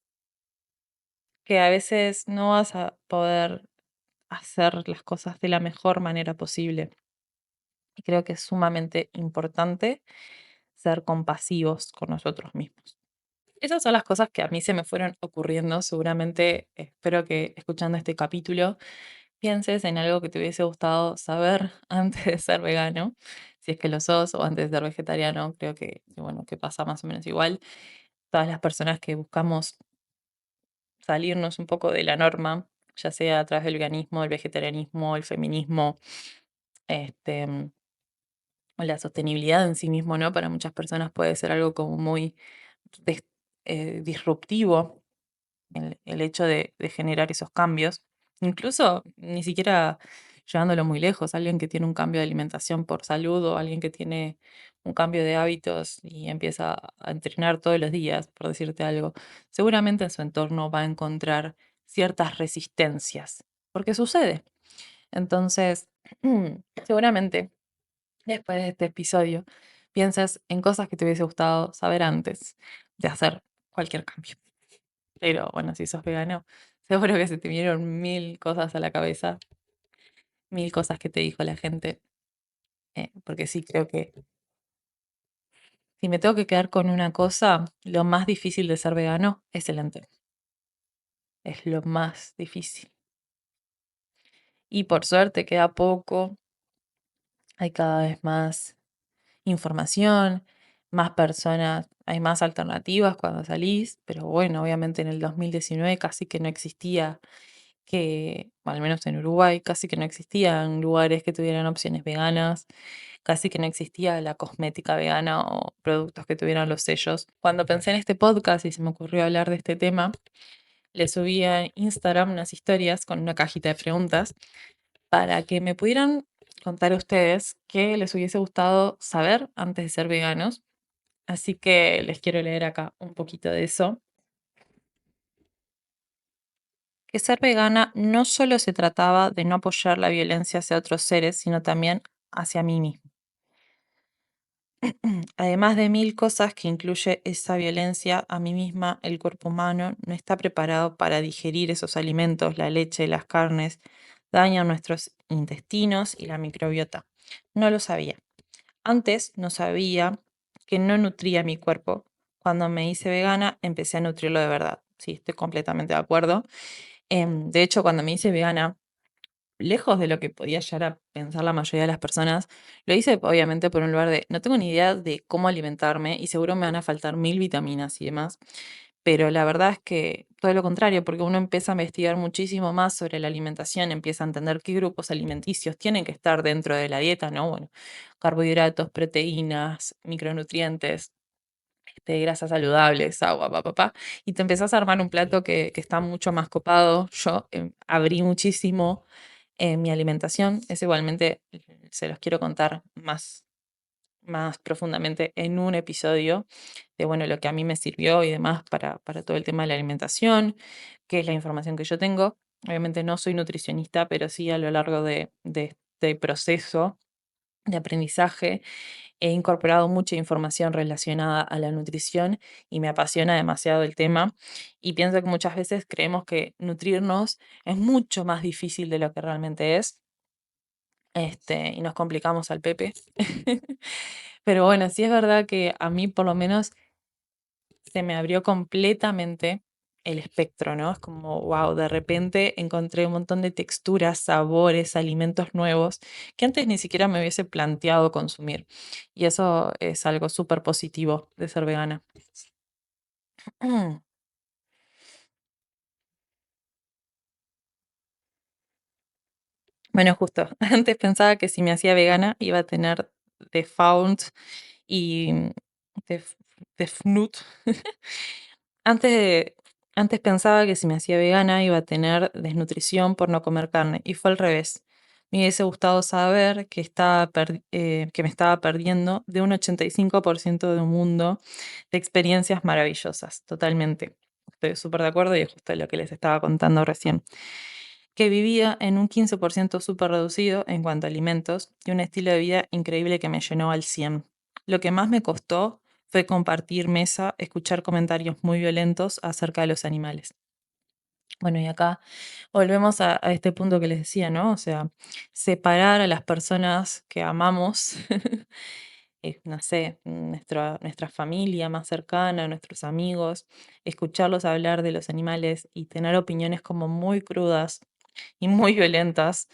A: que a veces no vas a poder hacer las cosas de la mejor manera posible. Y creo que es sumamente importante ser compasivos con nosotros mismos. Esas son las cosas que a mí se me fueron ocurriendo. Seguramente espero que escuchando este capítulo pienses en algo que te hubiese gustado saber antes de ser vegano, si es que lo sos, o antes de ser vegetariano. Creo bueno, que pasa más o menos igual. Todas las personas que buscamos salirnos un poco de la norma, ya sea a través del veganismo, el vegetarianismo, el feminismo, este, o la sostenibilidad en sí mismo, ¿no? Para muchas personas puede ser algo como muy des- disruptivo el hecho de generar esos cambios. Incluso ni siquiera llevándolo muy lejos, alguien que tiene un cambio de alimentación por salud o alguien que tiene un cambio de hábitos y empieza a entrenar todos los días, por decirte algo, seguramente en su entorno va a encontrar ciertas resistencias, porque sucede. Entonces, seguramente después de este episodio piensas en cosas que te hubiese gustado saber antes de hacer cualquier cambio. Pero bueno, si sos vegano, seguro que se te vinieron mil cosas a la cabeza, mil cosas que te dijo la gente. Porque sí, creo que si me tengo que quedar con una cosa, lo más difícil de ser vegano es el entero. Es lo más difícil. Y por suerte queda poco, hay cada vez más información, más personas, hay más alternativas cuando salís, pero bueno, obviamente en el 2019 casi que no existía al menos en Uruguay, casi que no existían lugares que tuvieran opciones veganas, casi que no existía la cosmética vegana o productos que tuvieran los sellos. Cuando pensé en este podcast y se me ocurrió hablar de este tema, le subí a Instagram unas historias con una cajita de preguntas para que me pudieran contar a ustedes qué les hubiese gustado saber antes de ser veganos. Así que les quiero leer acá un poquito de eso. Que ser vegana no solo se trataba de no apoyar la violencia hacia otros seres, sino también hacia mí mismo. Además de mil cosas que incluye esa violencia a mí misma, el cuerpo humano no está preparado para digerir esos alimentos, la leche, las carnes, dañan nuestros intestinos y la microbiota. No lo sabía. Antes no sabía que no nutría mi cuerpo. Cuando me hice vegana, empecé a nutrirlo de verdad. Sí, estoy completamente de acuerdo. De hecho, cuando me hice vegana, lejos de lo que podía llegar a pensar la mayoría de las personas, lo hice obviamente por un lugar de no tengo ni idea de cómo alimentarme y seguro me van a faltar mil vitaminas y demás. Pero la verdad es que todo lo contrario, porque uno empieza a investigar muchísimo más sobre la alimentación, empieza a entender qué grupos alimenticios tienen que estar dentro de la dieta, ¿no? Bueno, carbohidratos, proteínas, micronutrientes, grasas saludables, agua, y te empezás a armar un plato que está mucho más copado. Yo abrí muchísimo mi alimentación. Es igualmente, se los quiero contar más profundamente en un episodio de, bueno, lo que a mí me sirvió y demás para todo el tema de la alimentación, que es la información que yo tengo. Obviamente no soy nutricionista, pero sí a lo largo de este proceso de aprendizaje he incorporado mucha información relacionada a la nutrición y me apasiona demasiado el tema. Y pienso que muchas veces creemos que nutrirnos es mucho más difícil de lo que realmente es, y nos complicamos al Pepe. Pero bueno, sí es verdad que a mí por lo menos se me abrió completamente el espectro, ¿no? Es como, wow, de repente encontré un montón de texturas, sabores, alimentos nuevos que antes ni siquiera me hubiese planteado consumir. Y eso es algo súper positivo de ser vegana. Bueno, justo, antes pensaba que si me hacía vegana iba a tener The Fount y Def Defnut. Antes de antes pensaba que si me hacía vegana iba a tener desnutrición por no comer carne, y fue al revés. Me hubiese gustado saber que me estaba perdiendo de un 85% de un mundo de experiencias maravillosas, totalmente. estoy súper de acuerdo y es justo lo que les estaba contando recién, que vivía en un 15% súper reducido en cuanto a alimentos y un estilo de vida increíble que me llenó al 100. Lo que más me costó fue compartir mesa, escuchar comentarios muy violentos acerca de los animales. Bueno, y acá volvemos a este punto que les decía, ¿no? O sea, separar a las personas que amamos, no sé, nuestra familia más cercana, nuestros amigos, escucharlos hablar de los animales y tener opiniones como muy crudas y muy violentas,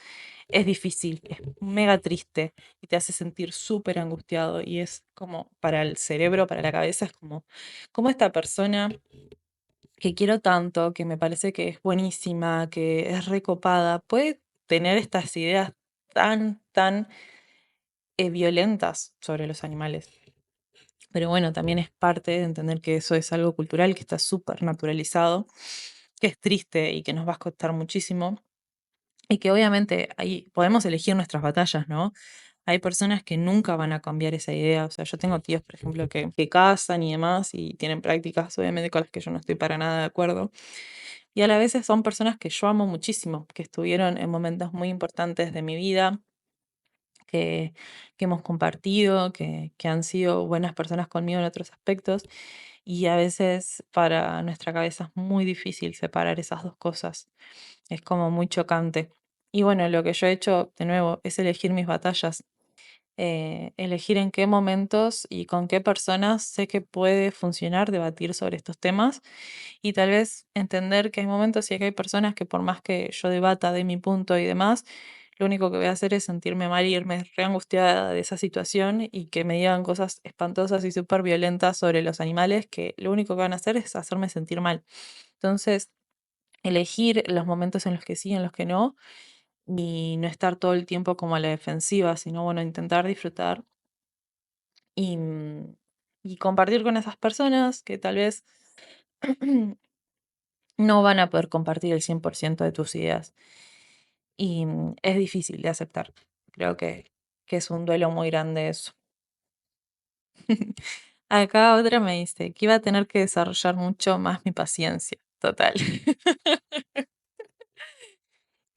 A: es difícil, es mega triste y te hace sentir súper angustiado y es como para el cerebro, para la cabeza, es como esta persona que quiero tanto, que me parece que es buenísima, que es recopada, puede tener estas ideas tan violentas sobre los animales. Pero bueno, también es parte de entender que eso es algo cultural, que está súper naturalizado, que es triste y que nos va a costar muchísimo. Y que obviamente ahí podemos elegir nuestras batallas, ¿no? Hay personas que nunca van a cambiar esa idea. O sea, yo tengo tíos, por ejemplo, que cazan y demás y tienen prácticas, obviamente, con las que yo no estoy para nada de acuerdo. Y a la vez son personas que yo amo muchísimo, que estuvieron en momentos muy importantes de mi vida, que, que hemos compartido, que han sido buenas personas conmigo en otros aspectos. Y a veces para nuestra cabeza es muy difícil separar esas dos cosas. Es como muy chocante. Y bueno, lo que yo he hecho, de nuevo, es elegir mis batallas, elegir en qué momentos y con qué personas sé que puede funcionar debatir sobre estos temas y tal vez entender que hay momentos y que hay personas que por más que yo debata de mi punto y demás, lo único que voy a hacer es sentirme mal y irme re angustiada de esa situación y que me digan cosas espantosas y súper violentas sobre los animales que lo único que van a hacer es hacerme sentir mal. Entonces, elegir los momentos en los que sí, en los que no, y no estar todo el tiempo como a la defensiva, sino bueno, intentar disfrutar y, y compartir con esas personas que tal vez no van a poder compartir el 100% de tus ideas. Y es difícil de aceptar. Creo que es un duelo muy grande eso. Acá otra me dice que iba a tener que desarrollar mucho más mi paciencia. Total.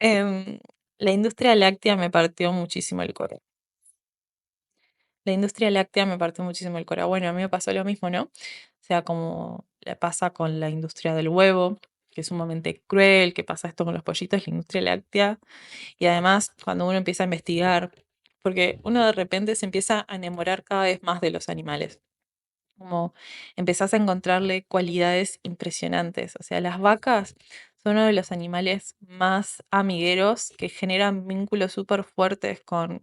A: Em, la industria láctea me partió muchísimo el corazón. La industria láctea me partió muchísimo el corazón. Bueno, a mí me pasó lo mismo, ¿no? O sea, como le pasa con la industria del huevo, que es sumamente cruel, que pasa esto con los pollitos, la industria láctea. Y además, cuando uno empieza a investigar, porque uno de repente se empieza a enamorar cada vez más de los animales, como empezás a encontrarle cualidades impresionantes. O sea, las vacas son uno de los animales más amigueros que generan vínculos súper fuertes con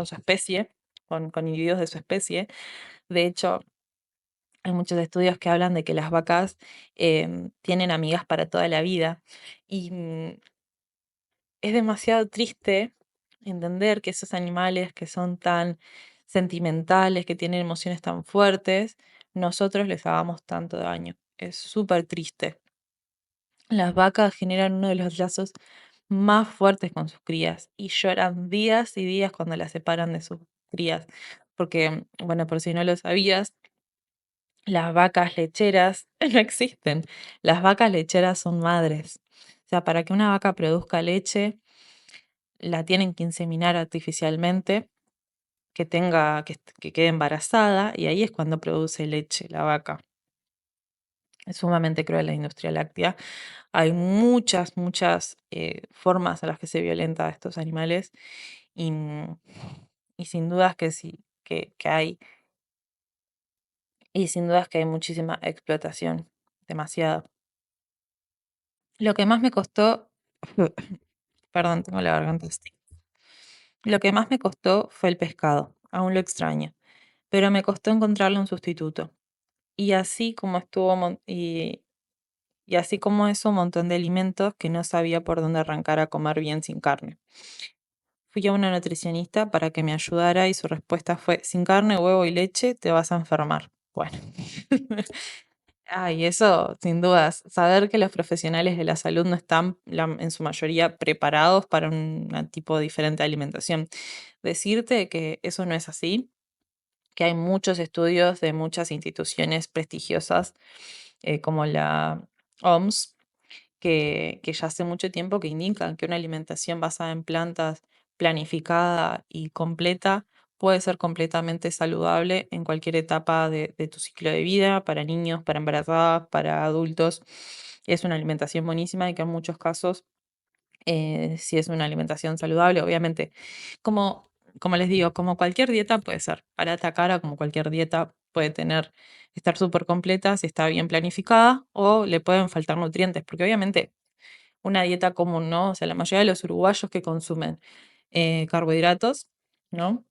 A: su especie, con individuos de su especie. De hecho, hay muchos estudios que hablan de que las vacas tienen amigas para toda la vida. Y es demasiado triste entender que esos animales que son tan sentimentales, que tienen emociones tan fuertes, nosotros les hagamos tanto daño. Es súper triste. Las vacas generan uno de los lazos más fuertes con sus crías y lloran días y días cuando las separan de sus crías. Porque, bueno, por si no lo sabías, las vacas lecheras no existen. Las vacas lecheras son madres. O sea, para que una vaca produzca leche, la tienen que inseminar artificialmente, que quede embarazada, y ahí es cuando produce leche la vaca. Es sumamente cruel la industria láctea. Hay muchas formas a las que se violenta a estos animales y, y sin dudas que sí, que hay, y sin dudas que hay muchísima explotación, demasiado. Lo que más me costó, perdón, tengo la garganta así. Lo que más me costó fue el pescado, aún lo extraño, pero me costó encontrarle un sustituto. Y así como estuvo y así como eso, un montón de alimentos que no sabía por dónde arrancar a comer bien sin carne. Fui a una nutricionista para que me ayudara y su respuesta fue, sin carne, huevo y leche te vas a enfermar. Bueno. Ay, eso sin dudas. Saber que los profesionales de la salud no están en su mayoría preparados para un tipo diferente de alimentación. Decirte que eso no es así, que hay muchos estudios de muchas instituciones prestigiosas como la OMS, que ya hace mucho tiempo que indican que una alimentación basada en plantas, planificada y completa, puede ser completamente saludable en cualquier etapa de tu ciclo de vida, para niños, para embarazadas, para adultos. Es una alimentación buenísima y que en muchos casos, si es una alimentación saludable, obviamente, como, como les digo, como cualquier dieta puede ser, para atacar a como cualquier dieta puede tener, estar súper completa si está bien planificada o le pueden faltar nutrientes, porque obviamente una dieta común, ¿no? O sea, la mayoría de los uruguayos que consumen carbohidratos, ¿no?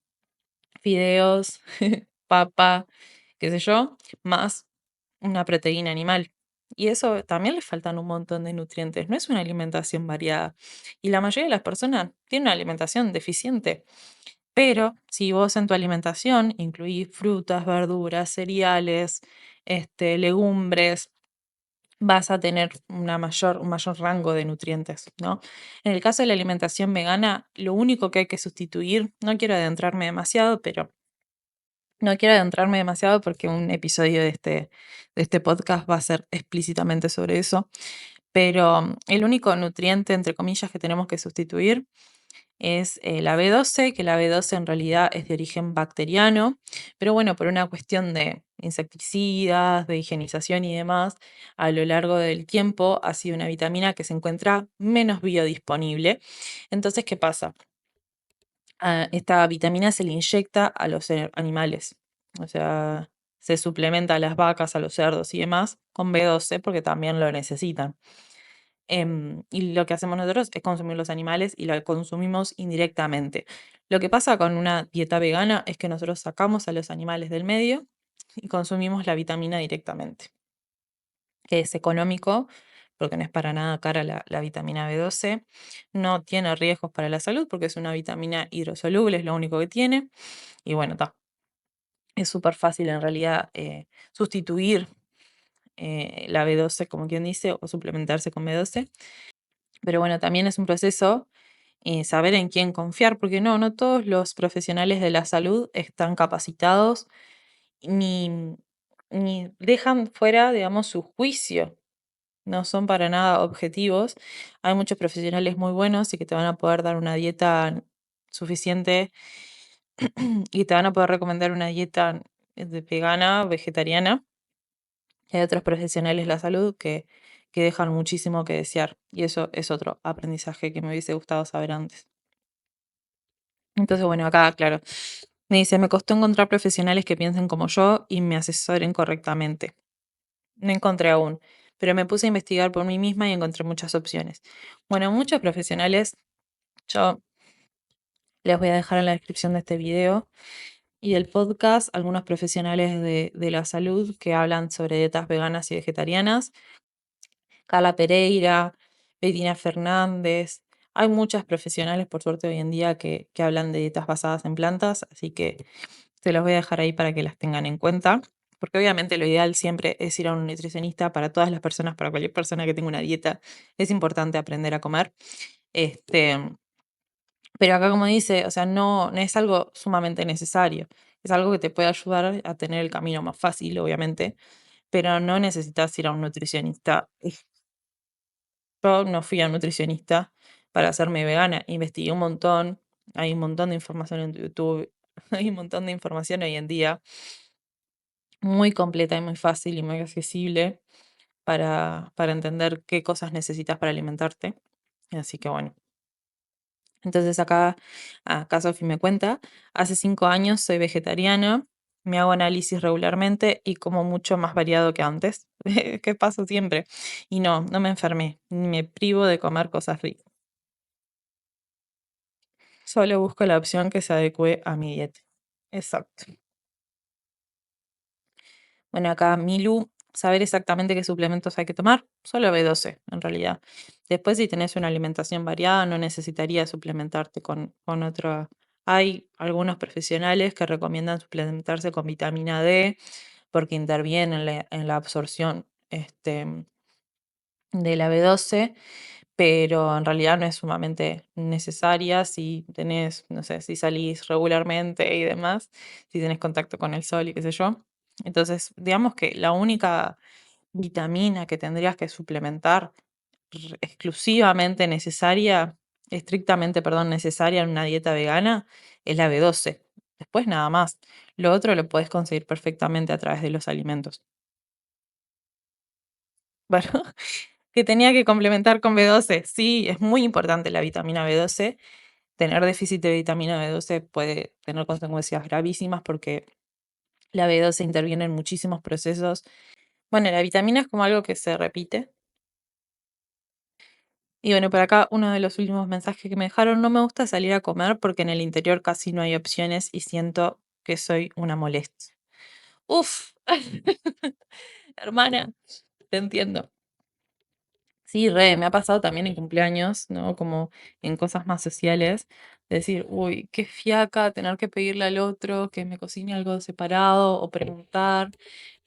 A: Fideos, papa, qué sé yo, más una proteína animal. Y eso también le faltan un montón de nutrientes. No es una alimentación variada. Y la mayoría de las personas tienen una alimentación deficiente. Pero si vos en tu alimentación incluís frutas, verduras, cereales, legumbres, vas a tener un mayor rango de nutrientes, ¿no? En el caso de la alimentación vegana, lo único que hay que sustituir, no quiero adentrarme demasiado, pero no quiero adentrarme demasiado porque un episodio de este podcast va a ser explícitamente sobre eso, pero el único nutriente, entre comillas, que tenemos que sustituir es la B12, que la B12 en realidad es de origen bacteriano, pero bueno, por una cuestión de insecticidas, de higienización y demás, a lo largo del tiempo ha sido una vitamina que se encuentra menos biodisponible. Entonces, ¿qué pasa? Esta vitamina se le inyecta a los animales, o sea, se suplementa a las vacas, a los cerdos y demás con B12 porque también lo necesitan. Y lo que hacemos nosotros es consumir los animales y lo consumimos indirectamente. Lo que pasa con una dieta vegana es que nosotros sacamos a los animales del medio y consumimos la vitamina directamente, que es económico, porque no es para nada cara la vitamina B12, no tiene riesgos para la salud porque es una vitamina hidrosoluble, es lo único que tiene. Y bueno, es súper fácil en realidad sustituir la B12, como quien dice, o suplementarse con B12. Pero bueno, también es un proceso saber en quién confiar, porque no todos los profesionales de la salud están capacitados ni, ni dejan fuera, digamos, su juicio. No son para nada objetivos. Hay muchos profesionales muy buenos y que te van a poder dar una dieta suficiente y te van a poder recomendar una dieta vegana, vegetariana. Y hay otros profesionales de la salud que dejan muchísimo que desear. Y eso es otro aprendizaje que me hubiese gustado saber antes. Entonces, bueno, acá, claro, me dice, me costó encontrar profesionales que piensen como yo y me asesoren correctamente. No encontré aún, pero me puse a investigar por mí misma y encontré muchas opciones. Bueno, muchos profesionales, yo les voy a dejar en la descripción de este video y del podcast algunos profesionales de la salud que hablan sobre dietas veganas y vegetarianas. Carla Pereira, Bettina Fernández. Hay muchas profesionales, por suerte, hoy en día que hablan de dietas basadas en plantas, así que te los voy a dejar ahí para que las tengan en cuenta. Porque obviamente lo ideal siempre es ir a un nutricionista para todas las personas, para cualquier persona que tenga una dieta. Es importante aprender a comer. Este, pero acá, como dice, o sea, no es algo sumamente necesario. Es algo que te puede ayudar a tener el camino más fácil, obviamente, pero no necesitas ir a un nutricionista. Yo no fui a nutricionista para hacerme vegana, investigué un montón, hay un montón de información en YouTube, hay un montón de información hoy en día, muy completa y muy fácil y muy accesible para entender qué cosas necesitas para alimentarte. Así que bueno, entonces acá Sofi me cuenta, hace 5 años soy vegetariana, me hago análisis regularmente y como mucho más variado que antes, que paso siempre. Y no me enfermé, ni me privo de comer cosas ricas. Solo busco la opción que se adecue a mi dieta. Exacto. Bueno, acá Milu, saber exactamente qué suplementos hay que tomar, solo B12 en realidad. Después, si tenés una alimentación variada, no necesitarías suplementarte con otra. Hay algunos profesionales que recomiendan suplementarse con vitamina D porque interviene en la absorción de la B12, pero en realidad no es sumamente necesaria si tenés, no sé, si salís regularmente y demás, si tenés contacto con el sol y qué sé yo. Entonces, digamos que la única vitamina que tendrías que suplementar exclusivamente necesaria, estrictamente, perdón, necesaria en una dieta vegana, es la B12. Después nada más. Lo otro lo puedes conseguir perfectamente a través de los alimentos. Bueno, que tenía que complementar con B12. Sí, es muy importante la vitamina B12. Tener déficit de vitamina B12 puede tener consecuencias gravísimas porque la B12 interviene en muchísimos procesos. Bueno, la vitamina es como algo que se repite. Y bueno, por acá uno de los últimos mensajes que me dejaron, no me gusta salir a comer porque en el interior casi no hay opciones y siento que soy una molestia. Uf, hermana, te entiendo. Sí, re, me ha pasado también en cumpleaños, ¿no? Como en cosas más sociales, decir, uy, qué fiaca tener que pedirle al otro que me cocine algo separado o preguntar.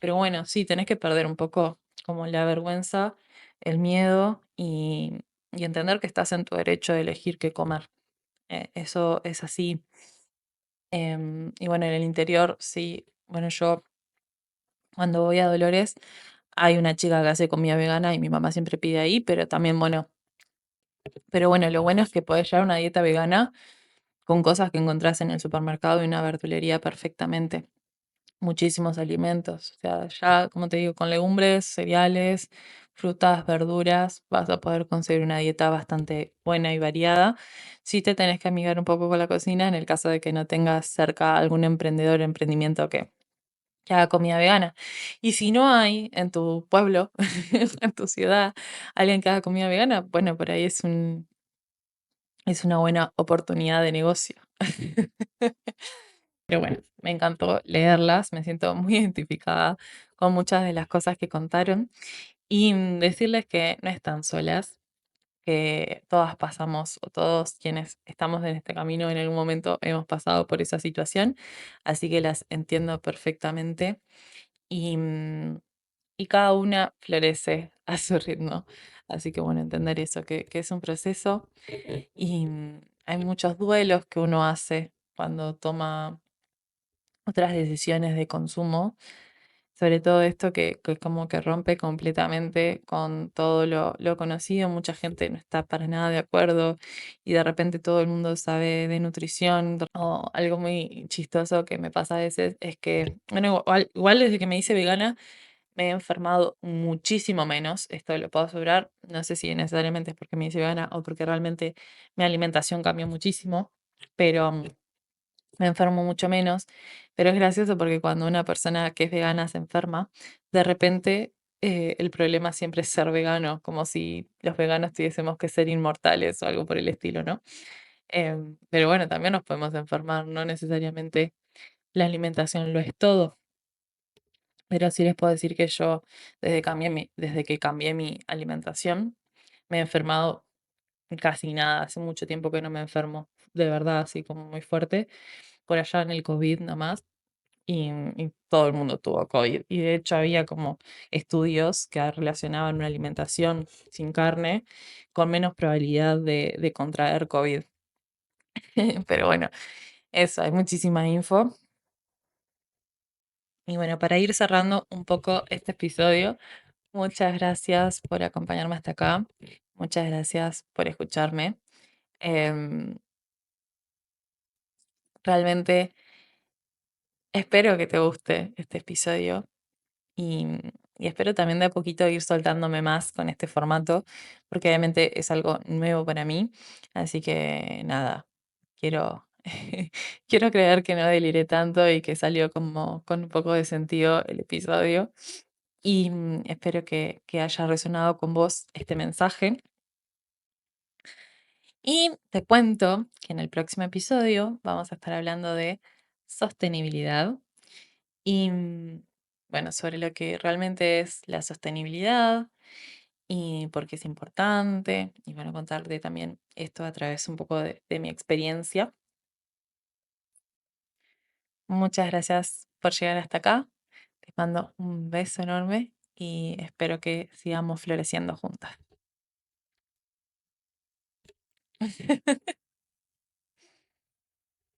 A: Pero bueno, sí, tenés que perder un poco como la vergüenza, el miedo y entender que estás en tu derecho de elegir qué comer. Eso es así. Y bueno, en el interior, sí, bueno, yo cuando voy a Dolores hay una chica que hace comida vegana y mi mamá siempre pide ahí, pero también, bueno, pero bueno, lo bueno es que podés llevar una dieta vegana con cosas que encontrás en el supermercado y una verdulería perfectamente. Muchísimos alimentos. O sea, ya, como te digo, con legumbres, cereales, frutas, verduras, vas a poder conseguir una dieta bastante buena y variada. Sí te tenés que amigar un poco con la cocina en el caso de que no tengas cerca algún emprendedor, emprendimiento que haga comida vegana. Y si no hay en tu pueblo, en tu ciudad, alguien que haga comida vegana, bueno, por ahí es una buena oportunidad de negocio. Pero bueno, me encantó leerlas, me siento muy identificada con muchas de las cosas que contaron y decirles que no están solas, que todas pasamos o todos quienes estamos en este camino en algún momento hemos pasado por esa situación, así que las entiendo perfectamente y, y cada una florece a su ritmo. Así que bueno, entender eso, que es un proceso y hay muchos duelos que uno hace cuando toma otras decisiones de consumo, sobre todo esto que como que rompe completamente con todo lo conocido, mucha gente no está para nada de acuerdo y de repente todo el mundo sabe de nutrición. O algo muy chistoso que me pasa a veces es que, bueno, igual desde que me hice vegana me he enfermado muchísimo menos, esto lo puedo asegurar, no sé si necesariamente es porque me hice vegana o porque realmente mi alimentación cambió muchísimo, pero me enfermo mucho menos, pero es gracioso porque cuando una persona que es vegana se enferma, de repente el problema siempre es ser vegano, como si los veganos tuviésemos que ser inmortales o algo por el estilo, ¿no? Pero bueno, también nos podemos enfermar, no necesariamente la alimentación lo es todo, pero sí les puedo decir que yo desde que cambié mi alimentación, me he enfermado casi nada, hace mucho tiempo que no me enfermo, de verdad, así como muy fuerte, por allá en el COVID nomás y todo el mundo tuvo COVID. Y de hecho había como estudios que relacionaban una alimentación sin carne con menos probabilidad de contraer COVID. Pero bueno, eso, hay muchísima info. Y bueno, para ir cerrando un poco este episodio, muchas gracias por acompañarme hasta acá. Muchas gracias por escucharme. Em, realmente espero que te guste este episodio. Y, y espero también de a poquito ir soltándome más con este formato, porque obviamente es algo nuevo para mí. Así que nada, quiero, quiero creer que no deliré tanto y que salió como con un poco de sentido el episodio. Y espero que haya resonado con vos este mensaje. Y te cuento que en el próximo episodio vamos a estar hablando de sostenibilidad y bueno, sobre lo que realmente es la sostenibilidad y por qué es importante. Y bueno, contarte también esto a través un poco de mi experiencia. Muchas gracias por llegar hasta acá. Te mando un beso enorme y espero que sigamos floreciendo juntas.